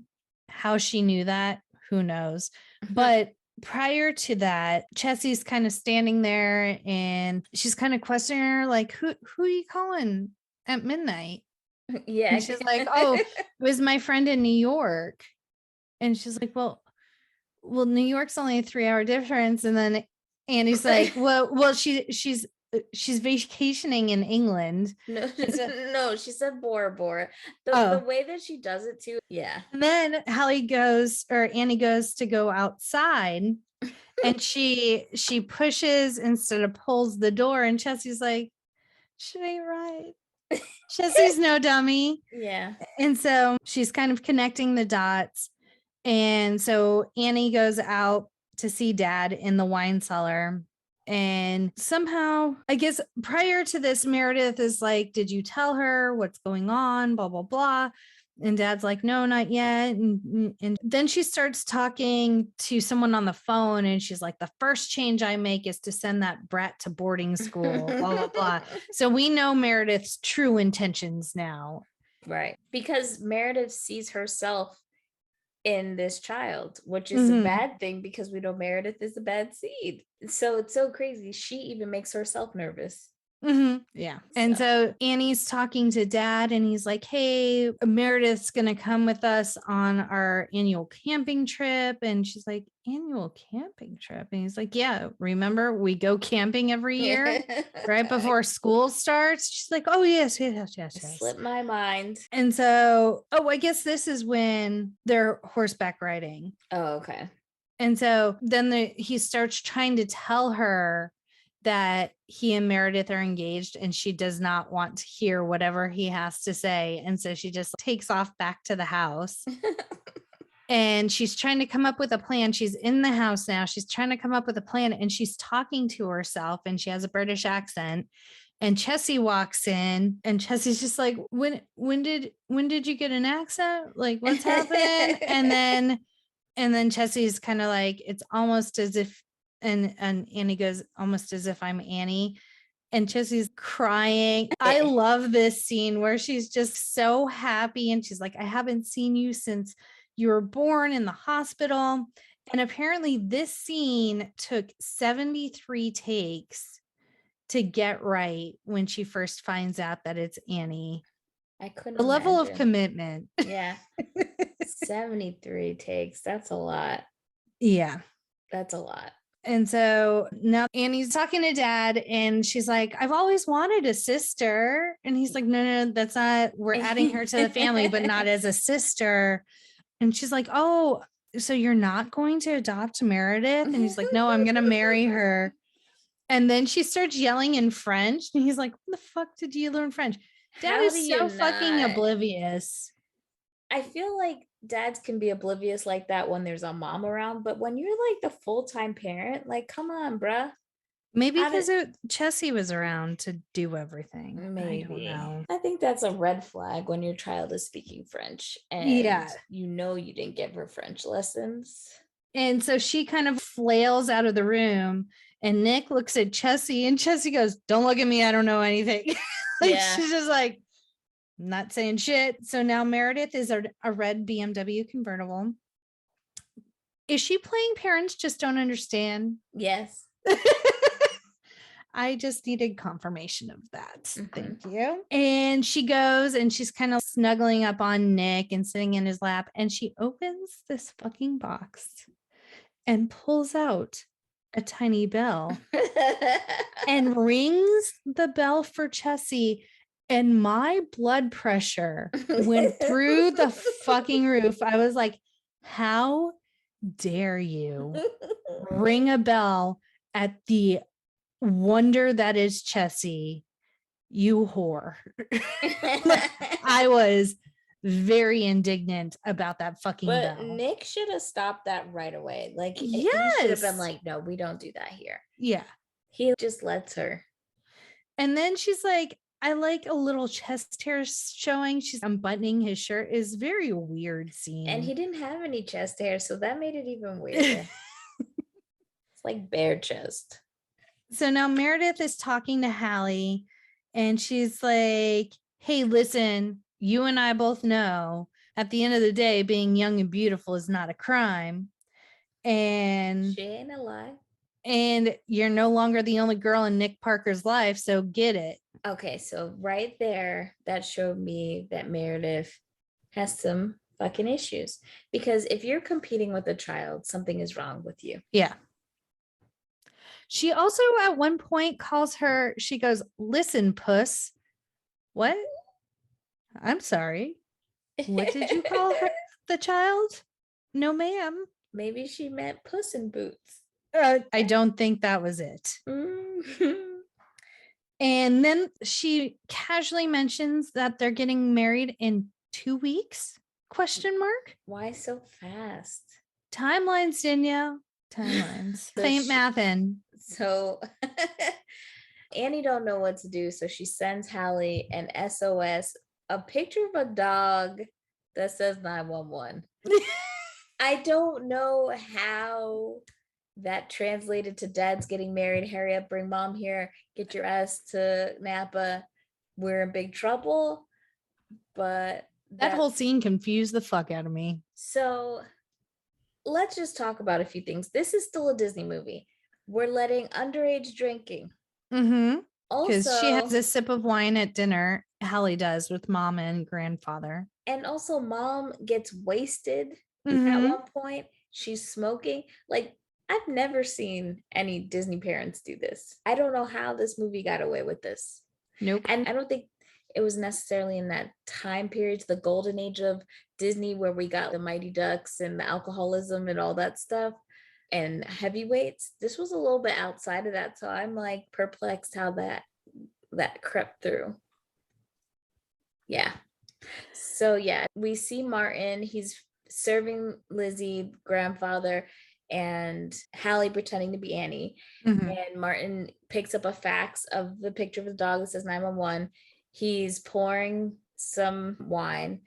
How she knew that, who knows? But prior to that, Chessie's kind of standing there and she's kind of questioning her, like, who are you calling at midnight? Yeah. And she's like, oh, it was my friend in New York. And she's like, well, New York's only a 3-hour difference. And then Annie's like, well, she's vacationing in England. No, she said Bora Bora. The way that she does it too. Yeah. And then Annie goes to go outside and she pushes instead of pulls the door. And Chessie's like, she ain't right. Chessie's no dummy. Yeah. And so she's kind of connecting the dots. And so Annie goes out to see dad in the wine cellar. And somehow, I guess prior to this, Meredith is like, did you tell her what's going on? Blah, blah, blah. And dad's like, no, not yet. And then she starts talking to someone on the phone. And she's like, the first change I make is to send that brat to boarding school, blah, blah, blah. So we know Meredith's true intentions now. Right. Because Meredith sees herself in this child, which is a bad thing because we know Meredith is a bad seed. So it's so crazy. She even makes herself nervous. Yeah. And so Annie's talking to dad and he's like, hey, Meredith's going to come with us on our annual camping trip. And she's like, annual camping trip? And he's like, yeah, remember we go camping every year right before school starts? She's like, oh, yes. Slipped my mind. And so, I guess this is when they're horseback riding. Oh, okay. And so then he starts trying to tell her that he and Meredith are engaged and she does not want to hear whatever he has to say. And so she just takes off back to the house and she's trying to come up with a plan. She's in the house now. She's trying to come up with a plan and she's talking to herself and she has a British accent. And Chessie walks in and Chessie's just like, when did you get an accent? Like, what's happening? and then Chessie's kind of like, it's almost as if, and Annie goes, almost as if I'm Annie. And Chessie's crying. I love this scene where she's just so happy. And she's like, I haven't seen you since you were born in the hospital. And apparently this scene took 73 takes to get right when she first finds out that it's Annie. I couldn't the level imagine. Of commitment. Yeah. 73 takes. That's a lot. Yeah. That's a lot. And so now Annie's talking to dad and she's like, I've always wanted a sister. And he's like, no, that's not, we're adding her to the family, but not as a sister. And she's like, oh, so you're not going to adopt Meredith? And he's like, no, I'm going to marry her. And then she starts yelling in French. And he's like, when the fuck did you learn French? Dad How do is you so fucking not? oblivious. I feel like dads can be oblivious like that when there's a mom around, but when you're like the full-time parent, like, come on, bruh. Maybe How because did Chessie was around to do everything. I don't maybe? know. I think that's a red flag when your child is speaking French and Yeah. you know you didn't give her French lessons. And so she kind of flails out of the room and Nick looks at Chessie and Chessie goes, don't look at me. I don't know anything. Like Yeah. she's just like, not saying shit. So now Meredith is a red BMW convertible. Is she playing parents just don't understand? Yes. I just needed confirmation of that. Mhm. Thank you. And she goes and she's kind of snuggling up on Nick and sitting in his lap. And she opens this fucking box and pulls out a tiny bell and rings the bell for Chessie. And my blood pressure went through the fucking roof. I was like, how dare you ring a bell at the wonder that is Chessie, you whore. I was very indignant about that fucking But bell. Nick should have stopped that right away. Like, he should have been Yes. like, no, we don't do that here. Yeah. He just lets her. And then she's like, I like a little chest hair showing. She's unbuttoning his shirt. Is very weird scene. And he didn't have any chest hair, so that made it even weirder. It's like bare chest. So now Meredith is talking to Hallie and she's like, hey, listen, you and I both know at the end of the day, being young and beautiful is not a crime. And She ain't a lie. And you're no longer the only girl in Nick Parker's life, so get it. Okay, so right there, that showed me that Meredith has some fucking issues. Because if you're competing with a child, something is wrong with you. Yeah. She also at one point calls her, she goes, listen, puss. What? I'm sorry. What did you call her? The child? No, ma'am. Maybe she meant Puss in Boots. I don't think that was it. Mm-hmm. And then she casually mentions that they're getting married in 2 weeks? Question mark. Why so fast? Timelines, Danielle. Timelines. So Ain't mathin'. So Annie don't know what to do, so she sends Hallie an SOS, a picture of a dog that says 911. I don't know how that translated to dad's getting married. Hurry up, bring mom here, get your ass to Napa. We're in big trouble. But that whole scene confused the fuck out of me. So let's just talk about a few things. This is still a Disney movie. We're letting underage drinking. Mm-hmm. Because Also, she has a sip of wine at dinner. Hallie does with mom and grandfather. And also mom gets wasted at one point. She's smoking. Like, I've never seen any Disney parents do this. I don't know how this movie got away with this. Nope. And I don't think it was necessarily in that time period, the golden age of Disney, where we got the Mighty Ducks and the alcoholism and all that stuff and heavyweights. This was a little bit outside of that. So I'm like perplexed how that crept through. Yeah. So yeah, we see Martin. He's serving Lizzie, grandfather, and Hallie pretending to be Annie. Mm-hmm. And Martin picks up a fax of the picture of the dog that says 911. He's pouring some wine.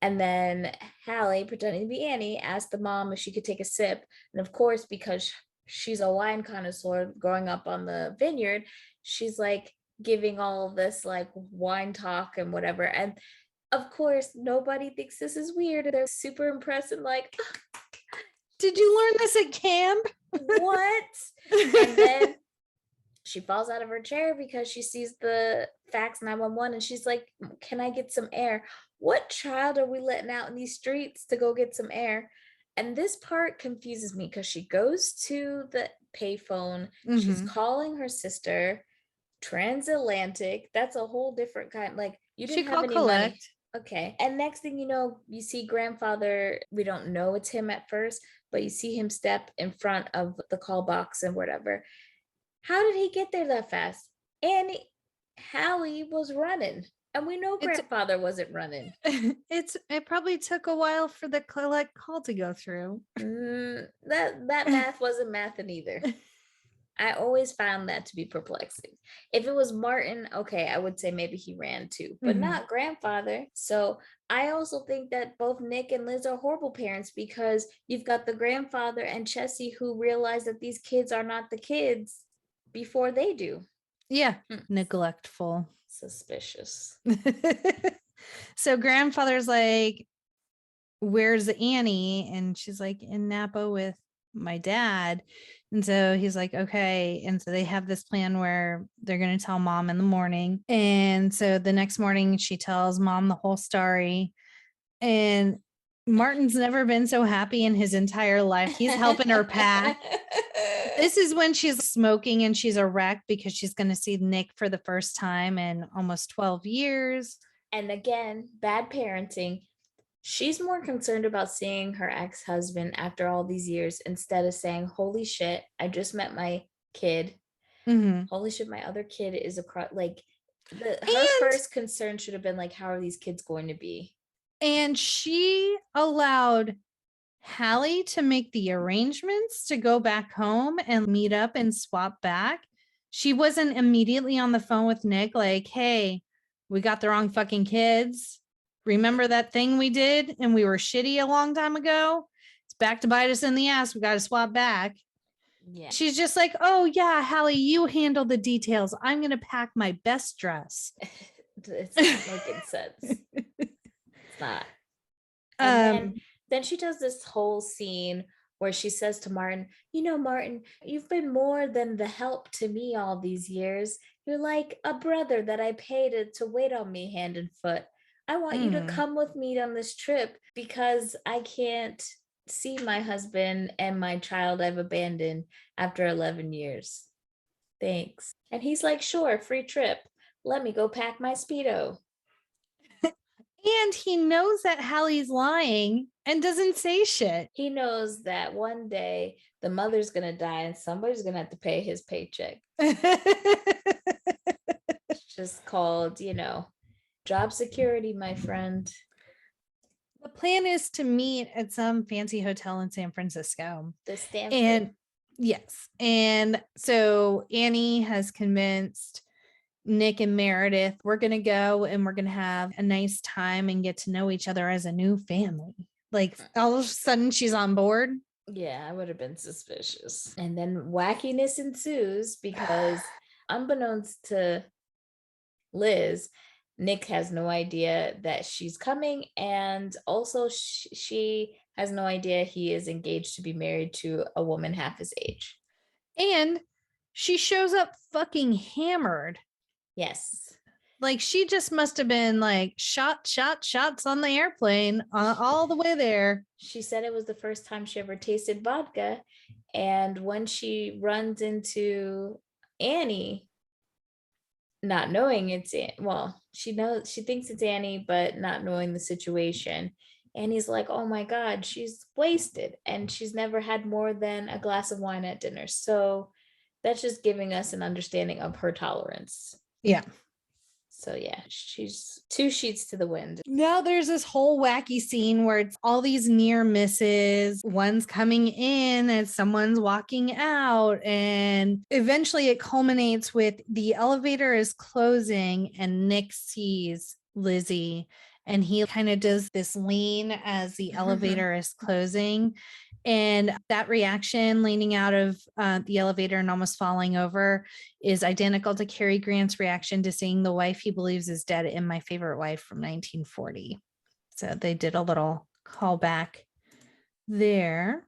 And then Hallie, pretending to be Annie, asked the mom if she could take a sip. And of course, because she's a wine connoisseur growing up on the vineyard, she's like giving all of this like wine talk and whatever. And of course, nobody thinks this is weird. They're super impressed and like, did you learn this at camp? What? And then she falls out of her chair because she sees the fax 911 and she's like, can I get some air? What child are we letting out in these streets to go get some air? And this part confuses me because she goes to the payphone, she's calling her sister, transatlantic. That's a whole different kind. Like, you She didn't have called any money. collect. Okay. And next thing you know, you see grandfather. We don't know it's him at first, but you see him step in front of the call box and whatever. How did he get there that fast? And Hallie was running. And we know It's grandfather wasn't running. it probably took a while for the collect call to go through. That math wasn't mathing either. I always found that to be perplexing. If it was Martin, okay, I would say maybe he ran too, but not grandfather. So I also think that both Nick and Liz are horrible parents because you've got the grandfather and Chessie who realize that these kids are not the kids before they do. Yeah, neglectful. Suspicious. So grandfather's like, where's Annie? And she's like, in Napa with my dad. And so he's like, okay. And so they have this plan where they're going to tell mom in the morning. And so the next morning she tells mom the whole story. And Martin's never been so happy in his entire life. He's helping her pack. This is when she's smoking and she's a wreck because she's going to see Nick for the first time in almost 12 years. And again, bad parenting. She's more concerned about seeing her ex-husband after all these years instead of saying, holy shit, I just met my kid. Holy shit, my other kid is across. Like, her first concern should have been like, how are these kids going to be? And she allowed Hallie to make the arrangements to go back home and meet up and swap back. She wasn't immediately on the phone with Nick like, hey, we got the wrong fucking kids. Remember that thing we did and we were shitty a long time ago? It's back to bite us in the ass. We got to swap back. Yeah. She's just like, oh yeah, Hallie, you handle the details. I'm going to pack my best dress. It's not making sense. It's not. And then she does this whole scene where she says to Martin, you know, Martin, you've been more than the help to me all these years. You're like a brother that I paid to wait on me hand and foot. I want you to come with me on this trip because I can't see my husband and my child I've abandoned after 11 years. Thanks. And he's like, sure, free trip. Let me go pack my Speedo. And he knows that Hallie's lying and doesn't say shit. He knows that one day the mother's going to die and somebody's going to have to pay his paycheck. It's just called, you know, job security, my friend. The plan is to meet at some fancy hotel in San Francisco. The Stanford. And yes. And so Annie has convinced Nick and Meredith, we're going to go and we're going to have a nice time and get to know each other as a new family. Like all of a sudden she's on board. Yeah, I would have been suspicious. And then wackiness ensues because unbeknownst to Liz, Nick has no idea that she's coming. And also she has no idea he is engaged to be married to a woman half his age. And she shows up fucking hammered. Yes. Like she just must have been like shots on the airplane all the way there. She said it was the first time she ever tasted vodka. And when she runs into Annie, not knowing it's, well, she thinks it's Annie, but not knowing the situation. Annie's like, oh my God, she's wasted. And she's never had more than a glass of wine at dinner. So that's just giving us an understanding of her tolerance. Yeah. So yeah, she's 2 sheets to the wind. Now there's this whole wacky scene where it's all these near misses. One's coming in as someone's walking out. And eventually it culminates with the elevator is closing and Nick sees Lizzie. And he kind of does this lean as the elevator is closing. And that reaction, leaning out of the elevator and almost falling over, is identical to Cary Grant's reaction to seeing the wife he believes is dead in My Favorite Wife from 1940. So they did a little callback there.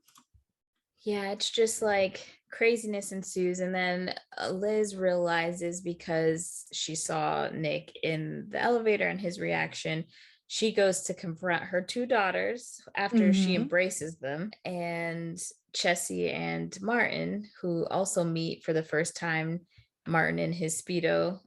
Yeah, it's just like craziness ensues. And then Liz realizes, because she saw Nick in the elevator and his reaction, she goes to confront her two daughters after she embraces them, and Chessie and Martin, who also meet for the first time, Martin in his Speedo.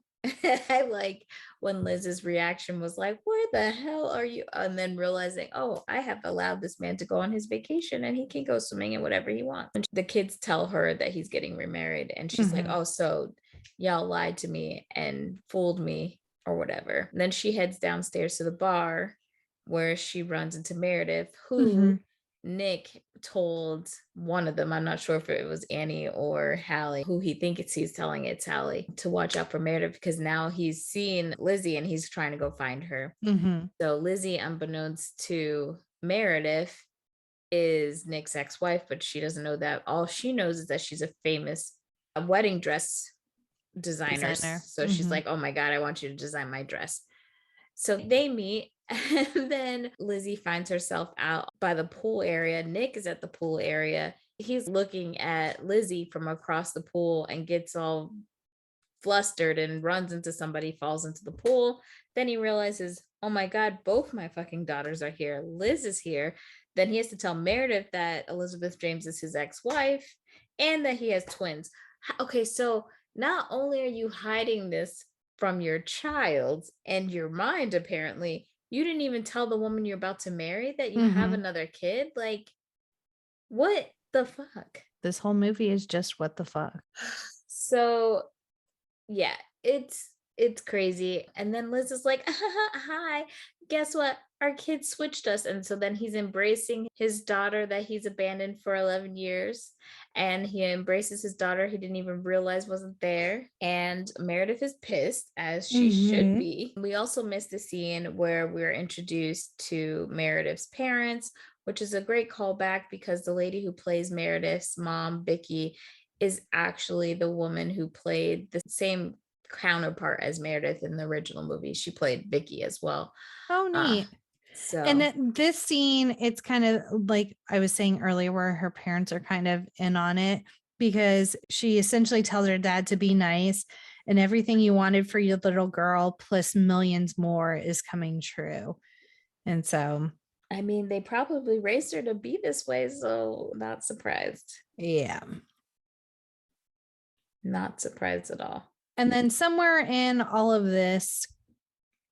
I like when Liz's reaction was like, where the hell are you? And then realizing, oh, I have allowed this man to go on his vacation and he can go swimming and whatever he wants. And the kids tell her that he's getting remarried. And she's like, oh, so y'all lied to me and fooled me or whatever. And then she heads downstairs to the bar where she runs into Meredith, who Nick told one of them, I'm not sure if it was Annie or Hallie, who he thinks he's telling it's Hallie, to watch out for Meredith because now he's seen Lizzie and he's trying to go find her. So Lizzie, unbeknownst to Meredith, is Nick's ex-wife, but she doesn't know that. All she knows is that she's a famous wedding dress designer. So she's like, oh my God, I want you to design my dress. So they meet, and then Lizzie finds herself out by the pool area. Nick is at the pool area. He's looking at Lizzie from across the pool and gets all flustered and runs into somebody, falls into the pool. Then he realizes, oh my God, both my fucking daughters are here. Liz is here. Then he has to tell Meredith that Elizabeth James is his ex-wife and that he has twins. Okay, so not only are you hiding this from your child and your mind, apparently, you didn't even tell the woman you're about to marry that you have another kid. Like, what the fuck? This whole movie is just what the fuck. So yeah, it's crazy. And then Liz is like, hi, guess what? Our kids switched us. And so then he's embracing his daughter that he's abandoned for 11 years. And he embraces his daughter he didn't even realize wasn't there. And Meredith is pissed, as she should be. We also missed the scene where we're introduced to Meredith's parents, which is a great callback because the lady who plays Meredith's mom, Vicky, is actually the woman who played the same counterpart as Meredith in the original movie. She played Vicky as well. Oh, neat. So, and then this scene, it's kind of like I was saying earlier, where her parents are kind of in on it because she essentially tells her dad to be nice and everything you wanted for your little girl plus millions more is coming true. And so, I mean, they probably raised her to be this way, so not surprised. Yeah. Not surprised at all. And then somewhere in all of this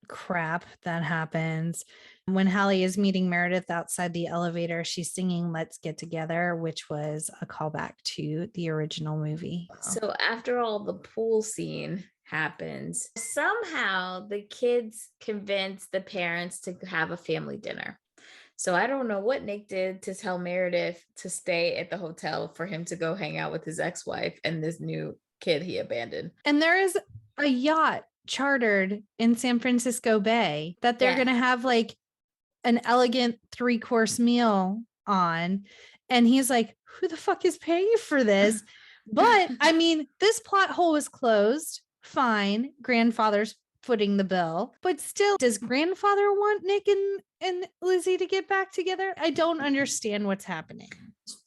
crap that happens, when Hallie is meeting Meredith outside the elevator, she's singing Let's Get Together, which was a callback to the original movie. So after all the pool scene happens, somehow the kids convince the parents to have a family dinner. So I don't know what Nick did to tell Meredith to stay at the hotel for him to go hang out with his ex-wife and this new kid he abandoned. And there is a yacht chartered in San Francisco Bay that they're going to have like an elegant 3-course meal on. And he's like, who the fuck is paying for this? But I mean, this plot hole was closed. Fine. Grandfather's footing the bill, but still, does grandfather want Nick and Lizzie to get back together? I don't understand what's happening.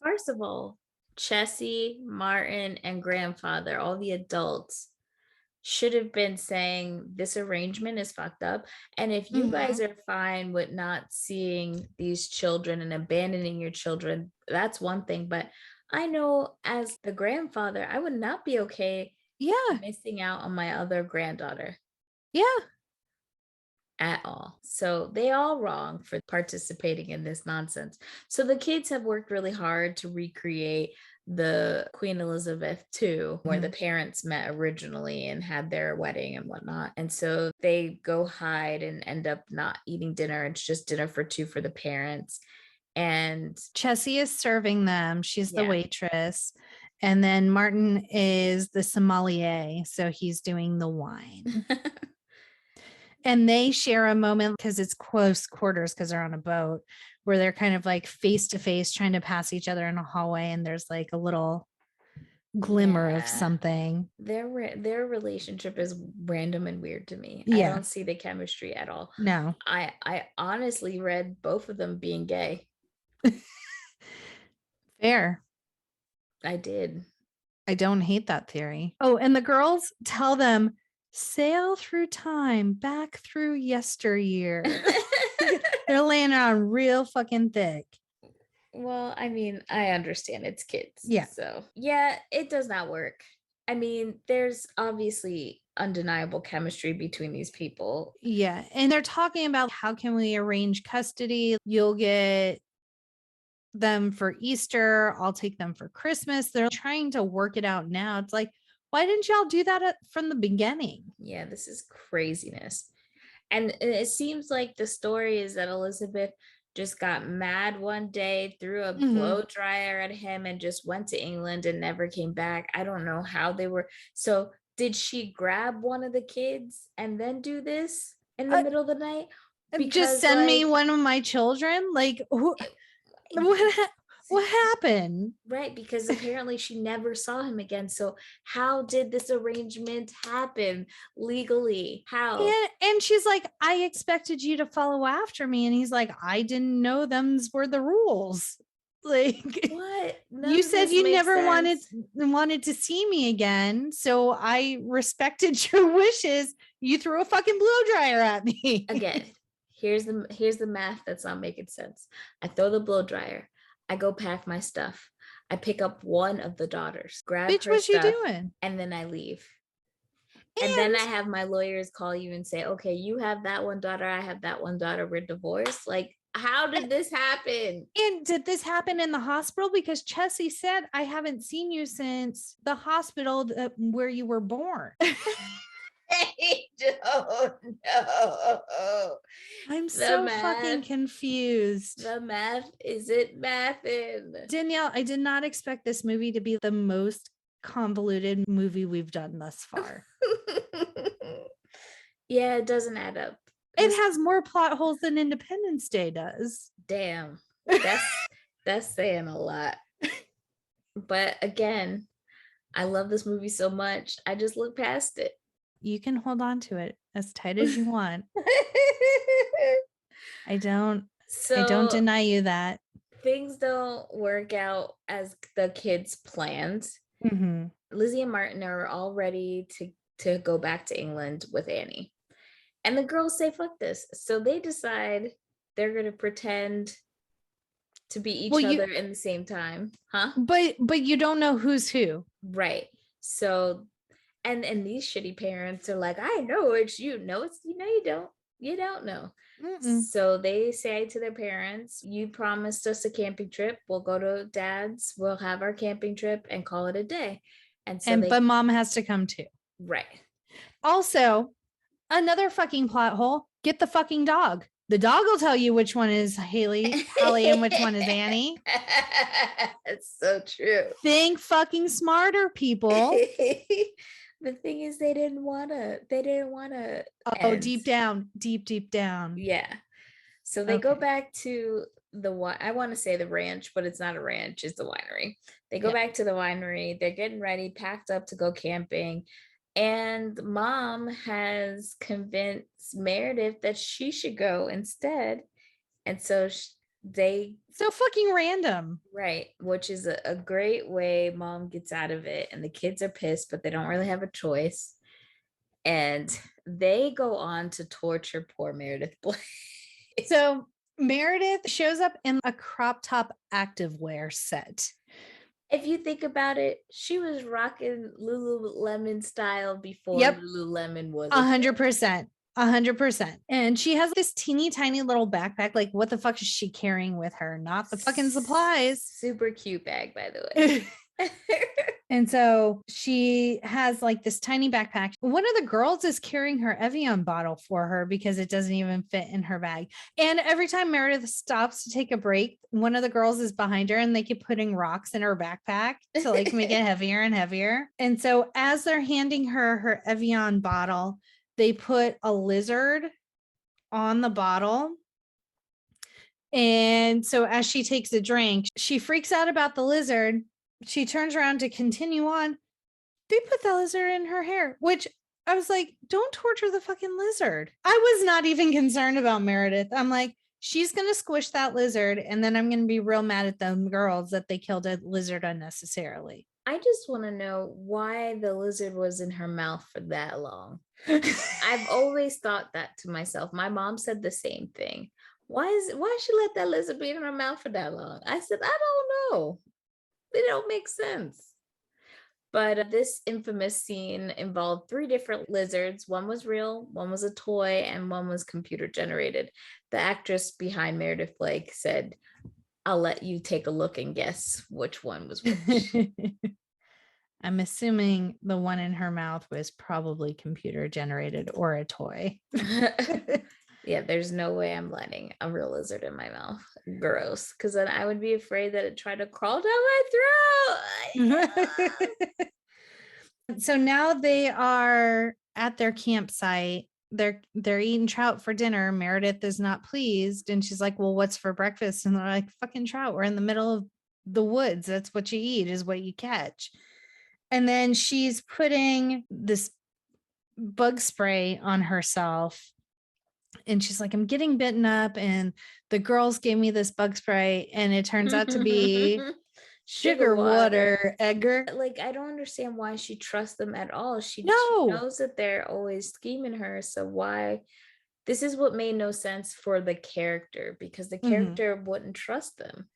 First of all, Chessie, Martin, and grandfather, all the adults, should have been saying this arrangement is fucked up. And if you guys are fine with not seeing these children and abandoning your children, that's one thing. But I know as the grandfather, I would not be okay missing out on my other granddaughter. Yeah. At all. So they all wrong for participating in this nonsense. So the kids have worked really hard to recreate the Queen Elizabeth II, where the parents met originally and had their wedding and whatnot. And so they go hide and end up not eating dinner. It's just dinner for two for the parents. And Chessie is serving them. She's the waitress. And then Martin is the sommelier. So he's doing the wine. And they share a moment because it's close quarters because they're on a boat where they're kind of like face to face trying to pass each other in a hallway. And there's like a little glimmer of something. Their relationship is random and weird to me. I don't see the chemistry at all. No. I honestly read both of them being gay. Fair. I did. I don't hate that theory. Oh, and the girls tell them, sail through time back through yesteryear. They're laying on real fucking thick. Well, I mean, I understand it's kids. Yeah. So, yeah, it does not work. I mean, there's obviously undeniable chemistry between these people. Yeah. And they're talking about how can we arrange custody? You'll get them for Easter. I'll take them for Christmas. They're trying to work it out now. It's like, why didn't y'all do that from the beginning? Yeah, this is craziness. And it seems like the story is that Elizabeth just got mad one day, threw a blow dryer at him, and just went to England and never came back. I don't know how they were. So, did she grab one of the kids and then do this in the middle of the night? Because, just send me one of my children. Like, what happened? Right, because apparently she never saw him again. So how did this arrangement happen legally? How? And she's like, I expected you to follow after me. And he's like, I didn't know them's were the rules. Like, what? You said you never wanted to see me again. So I respected your wishes. You threw a fucking blow dryer at me. Again, here's the math that's not making sense. I throw the blow dryer. I go pack my stuff. I pick up one of the daughters, grab Bitch, her what stuff, you doing? And then I leave. And then I have my lawyers call you and say, okay, you have that one daughter, I have that one daughter, we're divorced. Like, how did this happen? And did this happen in the hospital? Because Chessie said, I haven't seen you since the hospital where you were born. I don't know. I'm so fucking confused. The math isn't mathing. Danielle, I did not expect this movie to be the most convoluted movie we've done thus far. Yeah, it doesn't add up. It has more plot holes than Independence Day does. Damn. That's saying a lot. But again, I love this movie so much. I just look past it. You can hold on to it as tight as you want. I don't deny you that. Things don't work out as the kids planned. Mm-hmm. Lizzie and Martin are all ready to go back to England with Annie. And the girls say, fuck this. So they decide they're going to pretend to be each other in the same time. Huh? But you don't know who's who. Right. So, and these shitty parents are like, I know it's you. No, it's, you don't. You don't know. Mm-mm. So they say to their parents, you promised us a camping trip. We'll go to Dad's. We'll have our camping trip and call it a day. And so but Mom has to come too. Right. Also, another fucking plot hole. Get the fucking dog. The dog will tell you which one is Hallie, and which one is Annie. It's so true. Think fucking smarter, people. The thing is, they didn't want to. Oh, deep down. Yeah. So they go back to I want to say the ranch, but it's not a ranch, it's the winery. They go back to the winery. They're getting ready, packed up to go camping. And Mom has convinced Meredith that she should go instead. And so so fucking random. Right. Which is a great way Mom gets out of it. And the kids are pissed, but they don't really have a choice. And they go on to torture poor Meredith Blake. So Meredith shows up in a crop top activewear set. If you think about it, she was rocking Lululemon style before Lululemon was 100%. 100%. And she has this teeny tiny little backpack. Like, what the fuck is she carrying with her? Not the fucking supplies. Super cute bag, by the way. And so she has like this tiny backpack. One of the girls is carrying her Evian bottle for her because it doesn't even fit in her bag. And every time Meredith stops to take a break, one of the girls is behind her and they keep putting rocks in her backpack to like make it heavier and heavier. And so as they're handing her Evian bottle, they put a lizard on the bottle. And so as she takes a drink, she freaks out about the lizard. She turns around to continue on. They put the lizard in her hair, which I was like, don't torture the fucking lizard. I was not even concerned about Meredith. I'm like, she's going to squish that lizard. And then I'm going to be real mad at them girls that they killed a lizard unnecessarily. I just want to know why the lizard was in her mouth for that long. I've always thought that to myself. My mom said the same thing. Why she let that lizard be in her mouth for that long? I said, I don't know. It don't make sense. But this infamous scene involved 3 different lizards. One was real, one was a toy, and one was computer generated. The actress behind Meredith Blake said, I'll let you take a look and guess which one was which. I'm assuming the one in her mouth was probably computer generated or a toy. Yeah, there's no way I'm letting a real lizard in my mouth. Gross. Because then I would be afraid that it tried to crawl down my throat. So now they are at their campsite. They're eating trout for dinner. Meredith is not pleased. And she's like, well, what's for breakfast? And they're like, fucking trout. We're in the middle of the woods. That's what you eat, is what you catch. And then she's putting this bug spray on herself. And she's like, I'm getting bitten up. And the girls gave me this bug spray. And it turns out to be sugar water, Edgar. Like, I don't understand why she trusts them at all. She No. knows that they're always scheming her. So why? This is what made no sense for the character, because the character wouldn't trust them.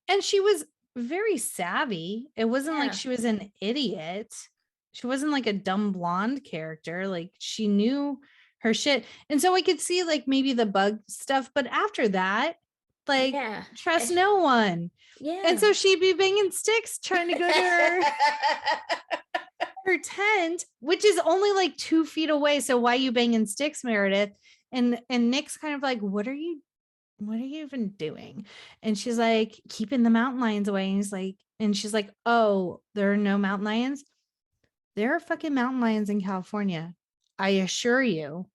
And she was very savvy. It wasn't like she was an idiot. She wasn't like a dumb blonde character. Like, she knew her shit. And so I could see like maybe the bug stuff, but after that, like, trust no one. Yeah. And so she'd be banging sticks trying to go to her tent, which is only like 2 feet away. So why are you banging sticks, Meredith? And Nick's kind of like, what are you even doing? And she's like, keeping the mountain lions away. And she's like, oh, there are no mountain lions. There are fucking mountain lions in California, I assure you.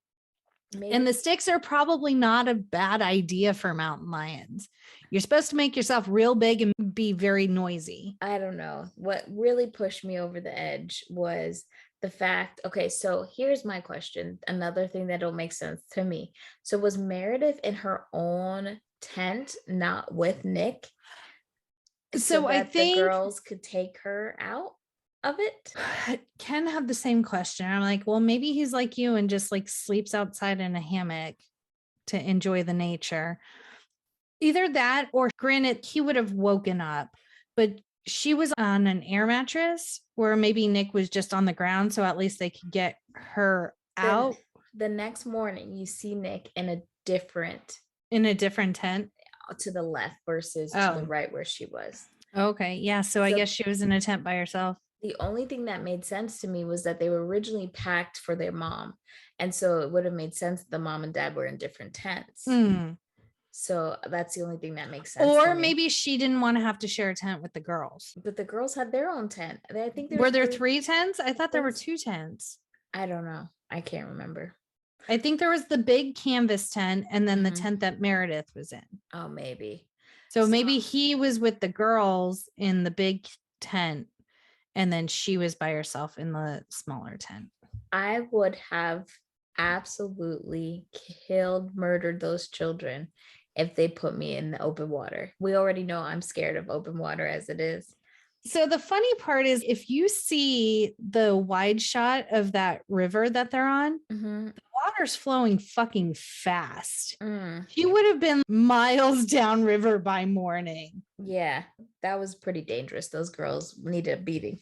Maybe. And the sticks are probably not a bad idea for mountain lions. You're supposed to make yourself real big and be very noisy. I don't know. What really pushed me over the edge was the fact, okay, so here's my question. Another thing that don't make sense to me. So was Meredith in her own tent, not with Nick? So I think the girls could take her out of it? Ken had the same question. I'm like, well, maybe he's like you and just like sleeps outside in a hammock to enjoy the nature. Either that, or granted, he would have woken up, but she was on an air mattress where maybe Nick was just on the ground. So at least they could get her out. The next morning, you see Nick in a different tent to the left versus to the right where she was. Okay. Yeah. So I guess she was in a tent by herself. The only thing that made sense to me was that they were originally packed for their mom. And so it would have made sense that the mom and dad were in different tents. So that's the only thing that makes sense. Or maybe she didn't want to have to share a tent with the girls. But the girls had their own tent. I think were there 3 tents? I thought there were 2 tents. I don't know. I can't remember. I think there was the big canvas tent and then the tent that Meredith was in. Oh, maybe. So maybe he was with the girls in the big tent and then she was by herself in the smaller tent. I would have absolutely murdered those children if they put me in the open water. We already know I'm scared of open water as it is. So the funny part is, if you see the wide shot of that river that they're on, the water's flowing fucking fast. You would have been miles downriver by morning. Yeah, that was pretty dangerous. Those girls needed a beating.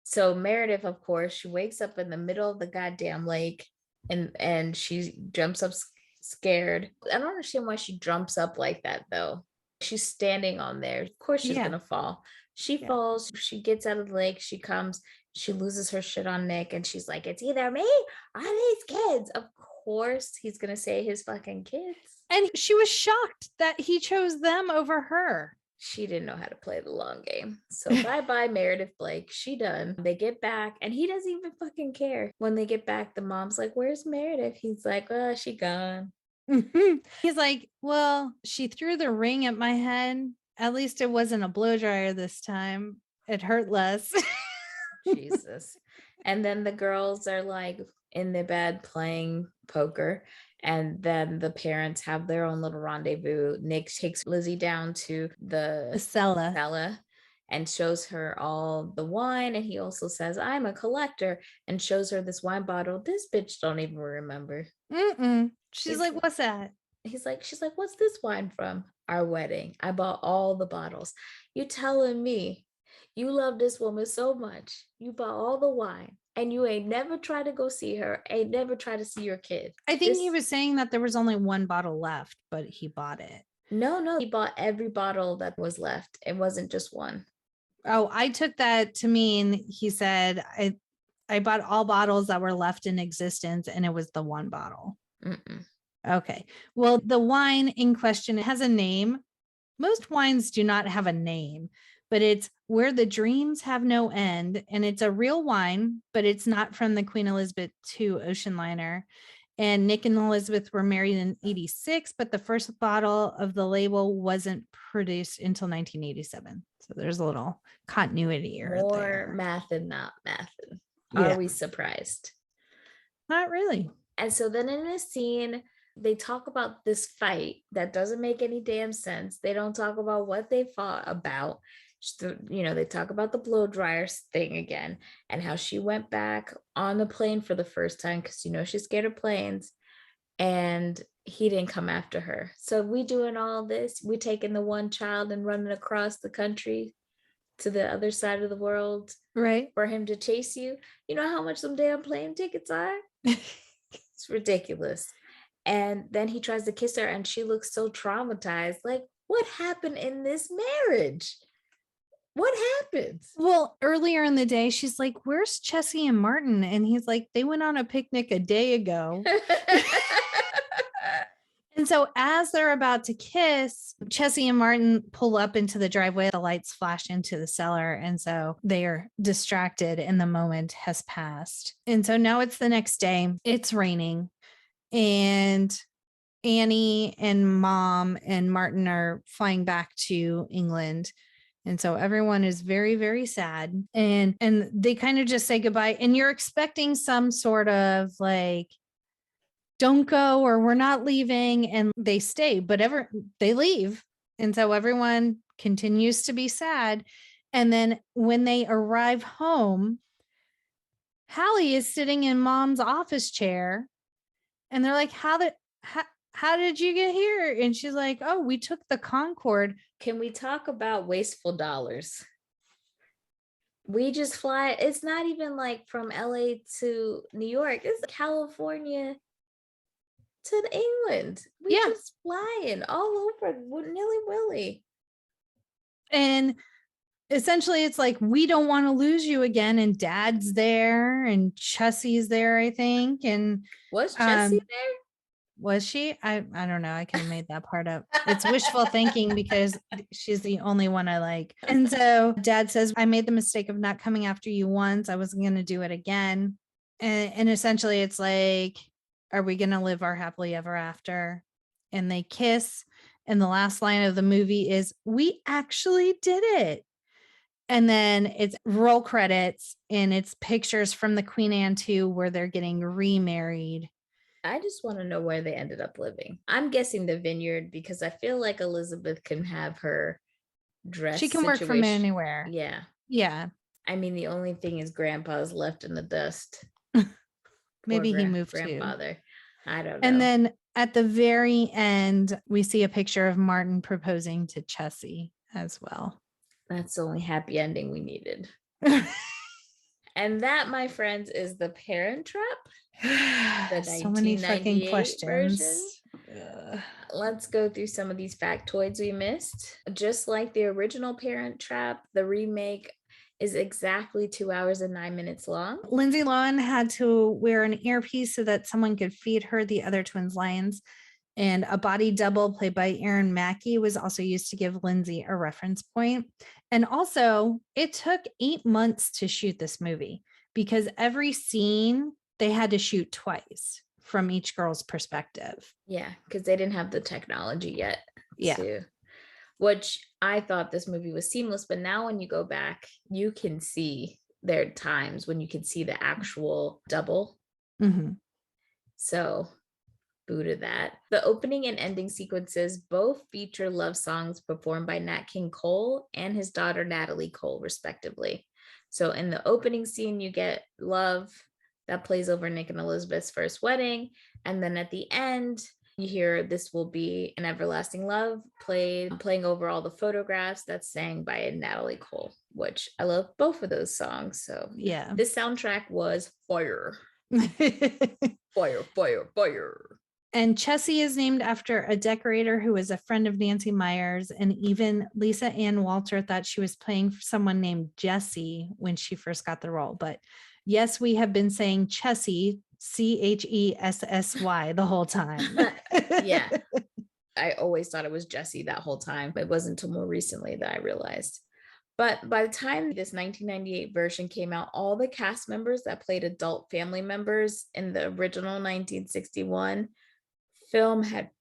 So Meredith, of course, she wakes up in the middle of the goddamn lake and she jumps up scared. I don't understand why she jumps up like that though. She's standing on there. Of course she's gonna fall. She falls, she gets out of the lake, she comes, she loses her shit on Nick, and she's like, it's either me or these kids. Of course he's gonna say his fucking kids. And she was shocked that he chose them over her. She didn't know how to play the long game. So bye-bye Meredith Blake. She done. They get back and he doesn't even fucking care. When they get back, the mom's like, where's Meredith? He's like, oh, she gone. He's like, well, she threw the ring at my head. At least it wasn't a blow dryer this time. It hurt less. Jesus. And then the girls are like in the bed playing poker. And then the parents have their own little rendezvous. Nick takes Lizzie down to the cellar and shows her all the wine. And he also says, I'm a collector, and shows her this wine bottle. This bitch don't even remember. She's like, what's that? She's like, what's this wine from? Our wedding. I bought all the bottles. You telling me you love this woman so much. You bought all the wine and you ain't never tried to go see her, ain't never tried to see your kid. I think he was saying that there was only one bottle left, but he bought it. No, he bought every bottle that was left. It wasn't just one. Oh, I took that to mean he said, I bought all bottles that were left in existence, and it was the one bottle. Mm-mm. Okay. Well, the wine in question has a name. Most wines do not have a name, but it's Where the Dreams Have No End. And it's a real wine, but it's not from the Queen Elizabeth II ocean liner. And Nick and Elizabeth were married in 86, but the first bottle of the label wasn't produced until 1987. So there's a little continuity error More there. math and not math. Yeah. Are we surprised? Not really. And so then in this scene, they talk about this fight that doesn't make any damn sense. They don't talk about what they fought about. They talk about the blow dryer thing again and how she went back on the plane for the first time because, she's scared of planes, and he didn't come after her. So we doing all this. We taking the one child and running across the country to the other side of the world, right, for him to chase you. You know how much some damn plane tickets are? It's ridiculous. And then he tries to kiss her and she looks so traumatized. Like, what happened in this marriage? What happened? Well, earlier in the day, she's like, where's Chessie and Martin? And he's like, they went on a picnic a day ago. And so as they're about to kiss, Chessie and Martin pull up into the driveway. The lights flash into the cellar. And so they are distracted and the moment has passed. And so now it's the next day. It's raining. And Annie and Mom and Martin are flying back to England. And so everyone is very, very sad. And they kind of just say goodbye. And you're expecting some sort of like, don't go, or we're not leaving, and they stay, but they leave. And so everyone continues to be sad. And then when they arrive home, Hallie is sitting in Mom's office chair and they're like, how did you get here? And she's like, oh, we took the Concorde. Can we talk about wasteful dollars? We just fly. It's not even like from LA to New York. It's California to England. We just flying all over nilly-willy. And essentially it's like, we don't want to lose you again. And Dad's there and Chessie's there, I think. And was Chessie there? Was she? I don't know. I could have made that part up. It's wishful thinking because she's the only one I like. And so Dad says, I made the mistake of not coming after you once. I wasn't going to do it again. And essentially it's like, are we going to live our happily ever after? And they kiss. And the last line of the movie is, we actually did it. And then it's roll credits and it's pictures from the Queen Anne 2 where they're getting remarried. I just want to know where they ended up living. I'm guessing the vineyard because I feel like Elizabeth can have her dress. She can work from anywhere. Yeah. Yeah. I mean, the only thing is Grandpa's left in the dust. Maybe he moved grandfather. too. I don't know. And then at the very end, we see a picture of Martin proposing to Chessie as well. That's the only happy ending we needed. And that, my friends, is The Parent Trap. The so many fucking questions. Let's go through some of these factoids we missed. Just like the original Parent Trap, the remake is exactly 2 hours and 9 minutes long. Lindsay Lohan had to wear an earpiece so that someone could feed her the other twins' lines. And a body double played by Aaron Mackey was also used to give Lindsay a reference point. And also, it took 8 months to shoot this movie because every scene they had to shoot twice from each girl's perspective. Yeah, because they didn't have the technology yet. Yeah. Which I thought this movie was seamless, but now when you go back, you can see there are times when you can see the actual double. Mm-hmm. So boo to that. The opening and ending sequences both feature love songs performed by Nat King Cole and his daughter Natalie Cole, respectively. So in the opening scene, you get Love that plays over Nick and Elizabeth's first wedding. And then at the end, You hear This Will Be an Everlasting Love playing over all the photographs. That's sang by Natalie Cole, which I love both of those songs. So yeah. this soundtrack was fire. Fire, fire, fire. And Chessie is named after a decorator who was a friend of Nancy Meyers. And even Lisa Ann Walter thought she was playing for someone named Jessie when she first got the role. But yes, we have been saying Chessie, Chessy, the whole time. Yeah. I always thought it was Jessie that whole time. It wasn't until more recently that I realized. But by the time this 1998 version came out, all the cast members that played adult family members in the original 1961 film had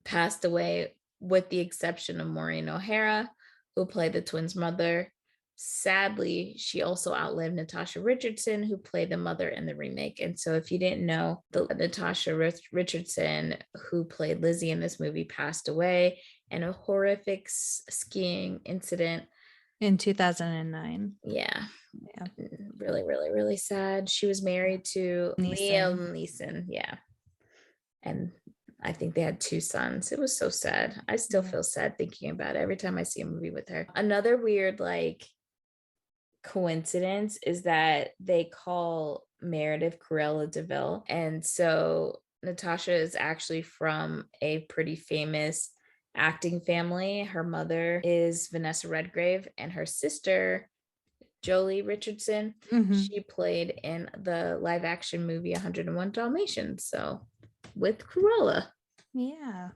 passed away, with the exception of Maureen O'Hara, who played the twins' mother. Sadly, she also outlived Natasha Richardson, who played the mother in the remake. And so if you didn't know, the Natasha Richardson, who played Lizzie in this movie, passed away in a horrific skiing incident in 2009. Yeah. Really, really, really sad. She was married to Liam Neeson. Yeah. And I think they had 2 sons. It was so sad. I still feel sad thinking about it every time I see a movie with her. Another weird coincidence is that they call Meredith Cruella de Vil. And so Natasha is actually from a pretty famous acting family. Her mother is Vanessa Redgrave, and her sister, Jolie Richardson, she played in the live action movie 101 Dalmatians. So with Cruella. Yeah.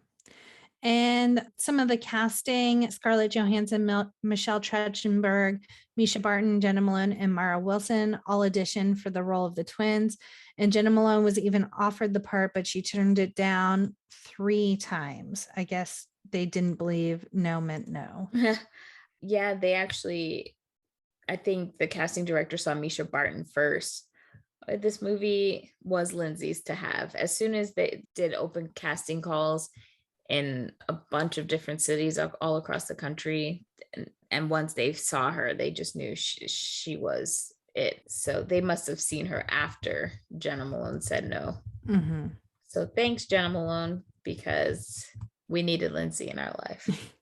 And some of the casting: Scarlett Johansson, Michelle Trachtenberg, Misha Barton, Jenna Malone, and Mara Wilson all auditioned for the role of the twins. And Jenna Malone was even offered the part, but she turned it down 3 times. I guess they didn't believe no meant no. Yeah, they actually, I think the casting director saw Misha Barton first. This movie was Lindsay's to have. As soon as they did open casting calls in a bunch of different cities all across the country, and once they saw her, they just knew she was it. So they must have seen her after Jenna Malone said no. So thanks, Jenna Malone, because we needed Lindsay in our life.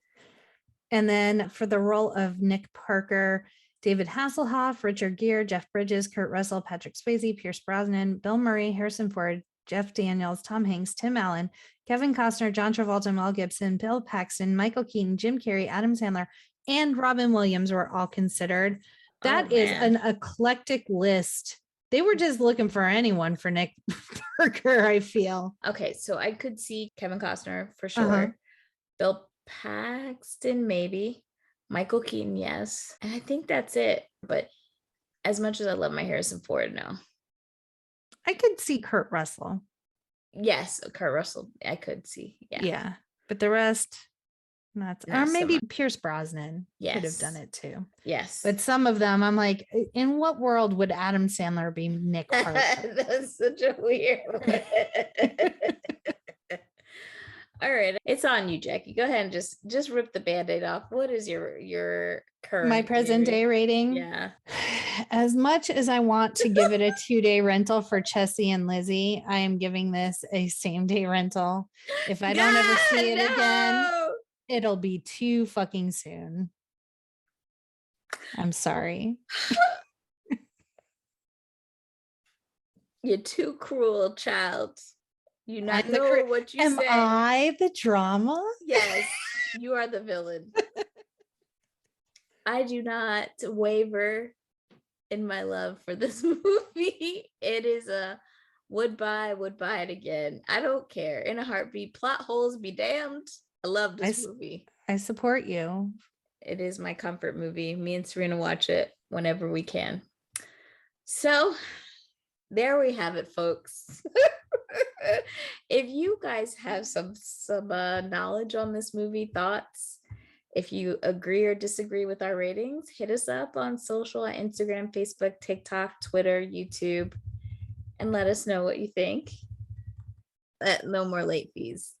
And then for the role of Nick Parker, David Hasselhoff, Richard Gere, Jeff Bridges, Kurt Russell, Patrick Swayze, Pierce Brosnan, Bill Murray, Harrison Ford, Jeff Daniels, Tom Hanks, Tim Allen, Kevin Costner, John Travolta, Mel Gibson, Bill Paxton, Michael Keaton, Jim Carrey, Adam Sandler, and Robin Williams were all considered. That is an eclectic list. They were just looking for anyone for Nick Parker, I feel. Okay, so I could see Kevin Costner for sure. Bill Paxton, maybe. Michael Keaton, yes. And I think that's it. But as much as I love my Harrison Ford, no. I could see Kurt Russell. Yes, Kurt Russell, I could see. Yeah. But the rest, not or maybe so Pierce Brosnan could have done it too. Yes. But some of them, I'm like, in what world would Adam Sandler be Nick Parker? That's such a weird one. All right, it's on you, Jackie. Go ahead and just rip the Band-Aid off. What is your current, my present day rating? Yeah. As much as I want to give it a 2-day rental for Chessie and Lizzie, I am giving this a same-day rental. If I don't ever see it again, it'll be too fucking soon. I'm sorry. You're too cruel, child. You not know what you say. Am I the drama? Yes, you are the villain. I do not waver in my love for this movie. It is a would buy it again. I don't care. In a heartbeat. Plot holes be damned. I love this movie. I support you. It is my comfort movie. Me and Serena watch it whenever we can. So there we have it, folks. If you guys have some knowledge on this movie, thoughts, if you agree or disagree with our ratings, hit us up on social at Instagram, Facebook, TikTok, Twitter, YouTube, and let us know what you think. No more late fees.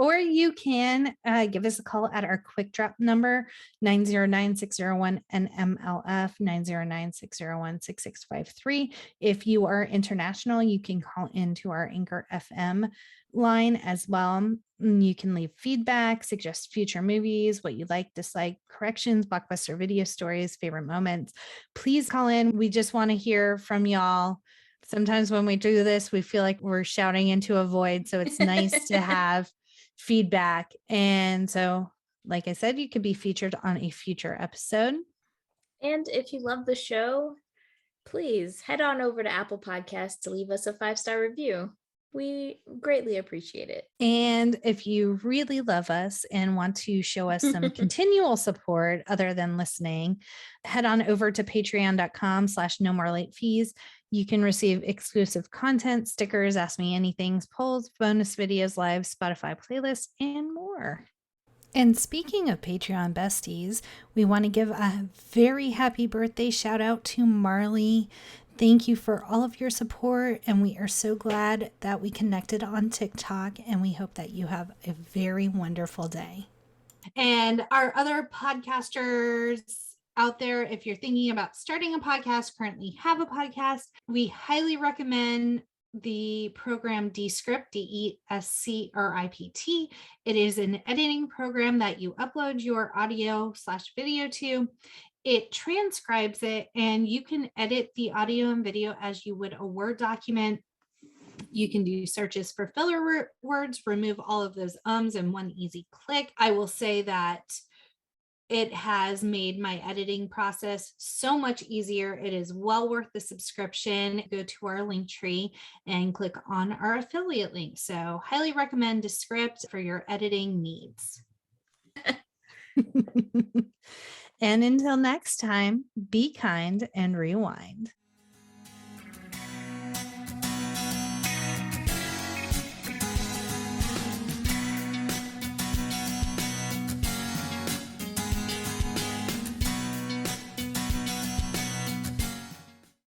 Or you can give us a call at our quick drop number, 909-601-NMLF, 909-601-6653. If you are international, you can call into our Anchor FM line as well. You can leave feedback, suggest future movies, what you like, dislike, corrections, blockbuster video stories, favorite moments. Please call in. We just want to hear from y'all. Sometimes when we do this, we feel like we're shouting into a void. So it's nice to have feedback. And so, like I said, you could be featured on a future episode. And if you love the show, please head on over to Apple Podcasts to leave us a 5-star review. We greatly appreciate it. And if you really love us and want to show us some continual support other than listening, head on over to patreon.com/no more late fees. You can receive exclusive content, stickers, Ask Me Anything, polls, bonus videos, live Spotify playlists, and more. And speaking of Patreon besties, we want to give a very happy birthday shout out to Marley. Thank you for all of your support, and we are so glad that we connected on TikTok, and we hope that you have a very wonderful day. And our other podcasters out there, if you're thinking about starting a podcast, currently have a podcast, we highly recommend the program Descript, DESCRIPT. It is an editing program that you upload your audio/video to. It transcribes it, and you can edit the audio and video as you would a Word document. You can do searches for filler words, remove all of those ums in one easy click. I will say that it has made my editing process so much easier. It is well worth the subscription. Go to our link tree and click on our affiliate link. So highly recommend Descript for your editing needs. And until next time, be kind and rewind.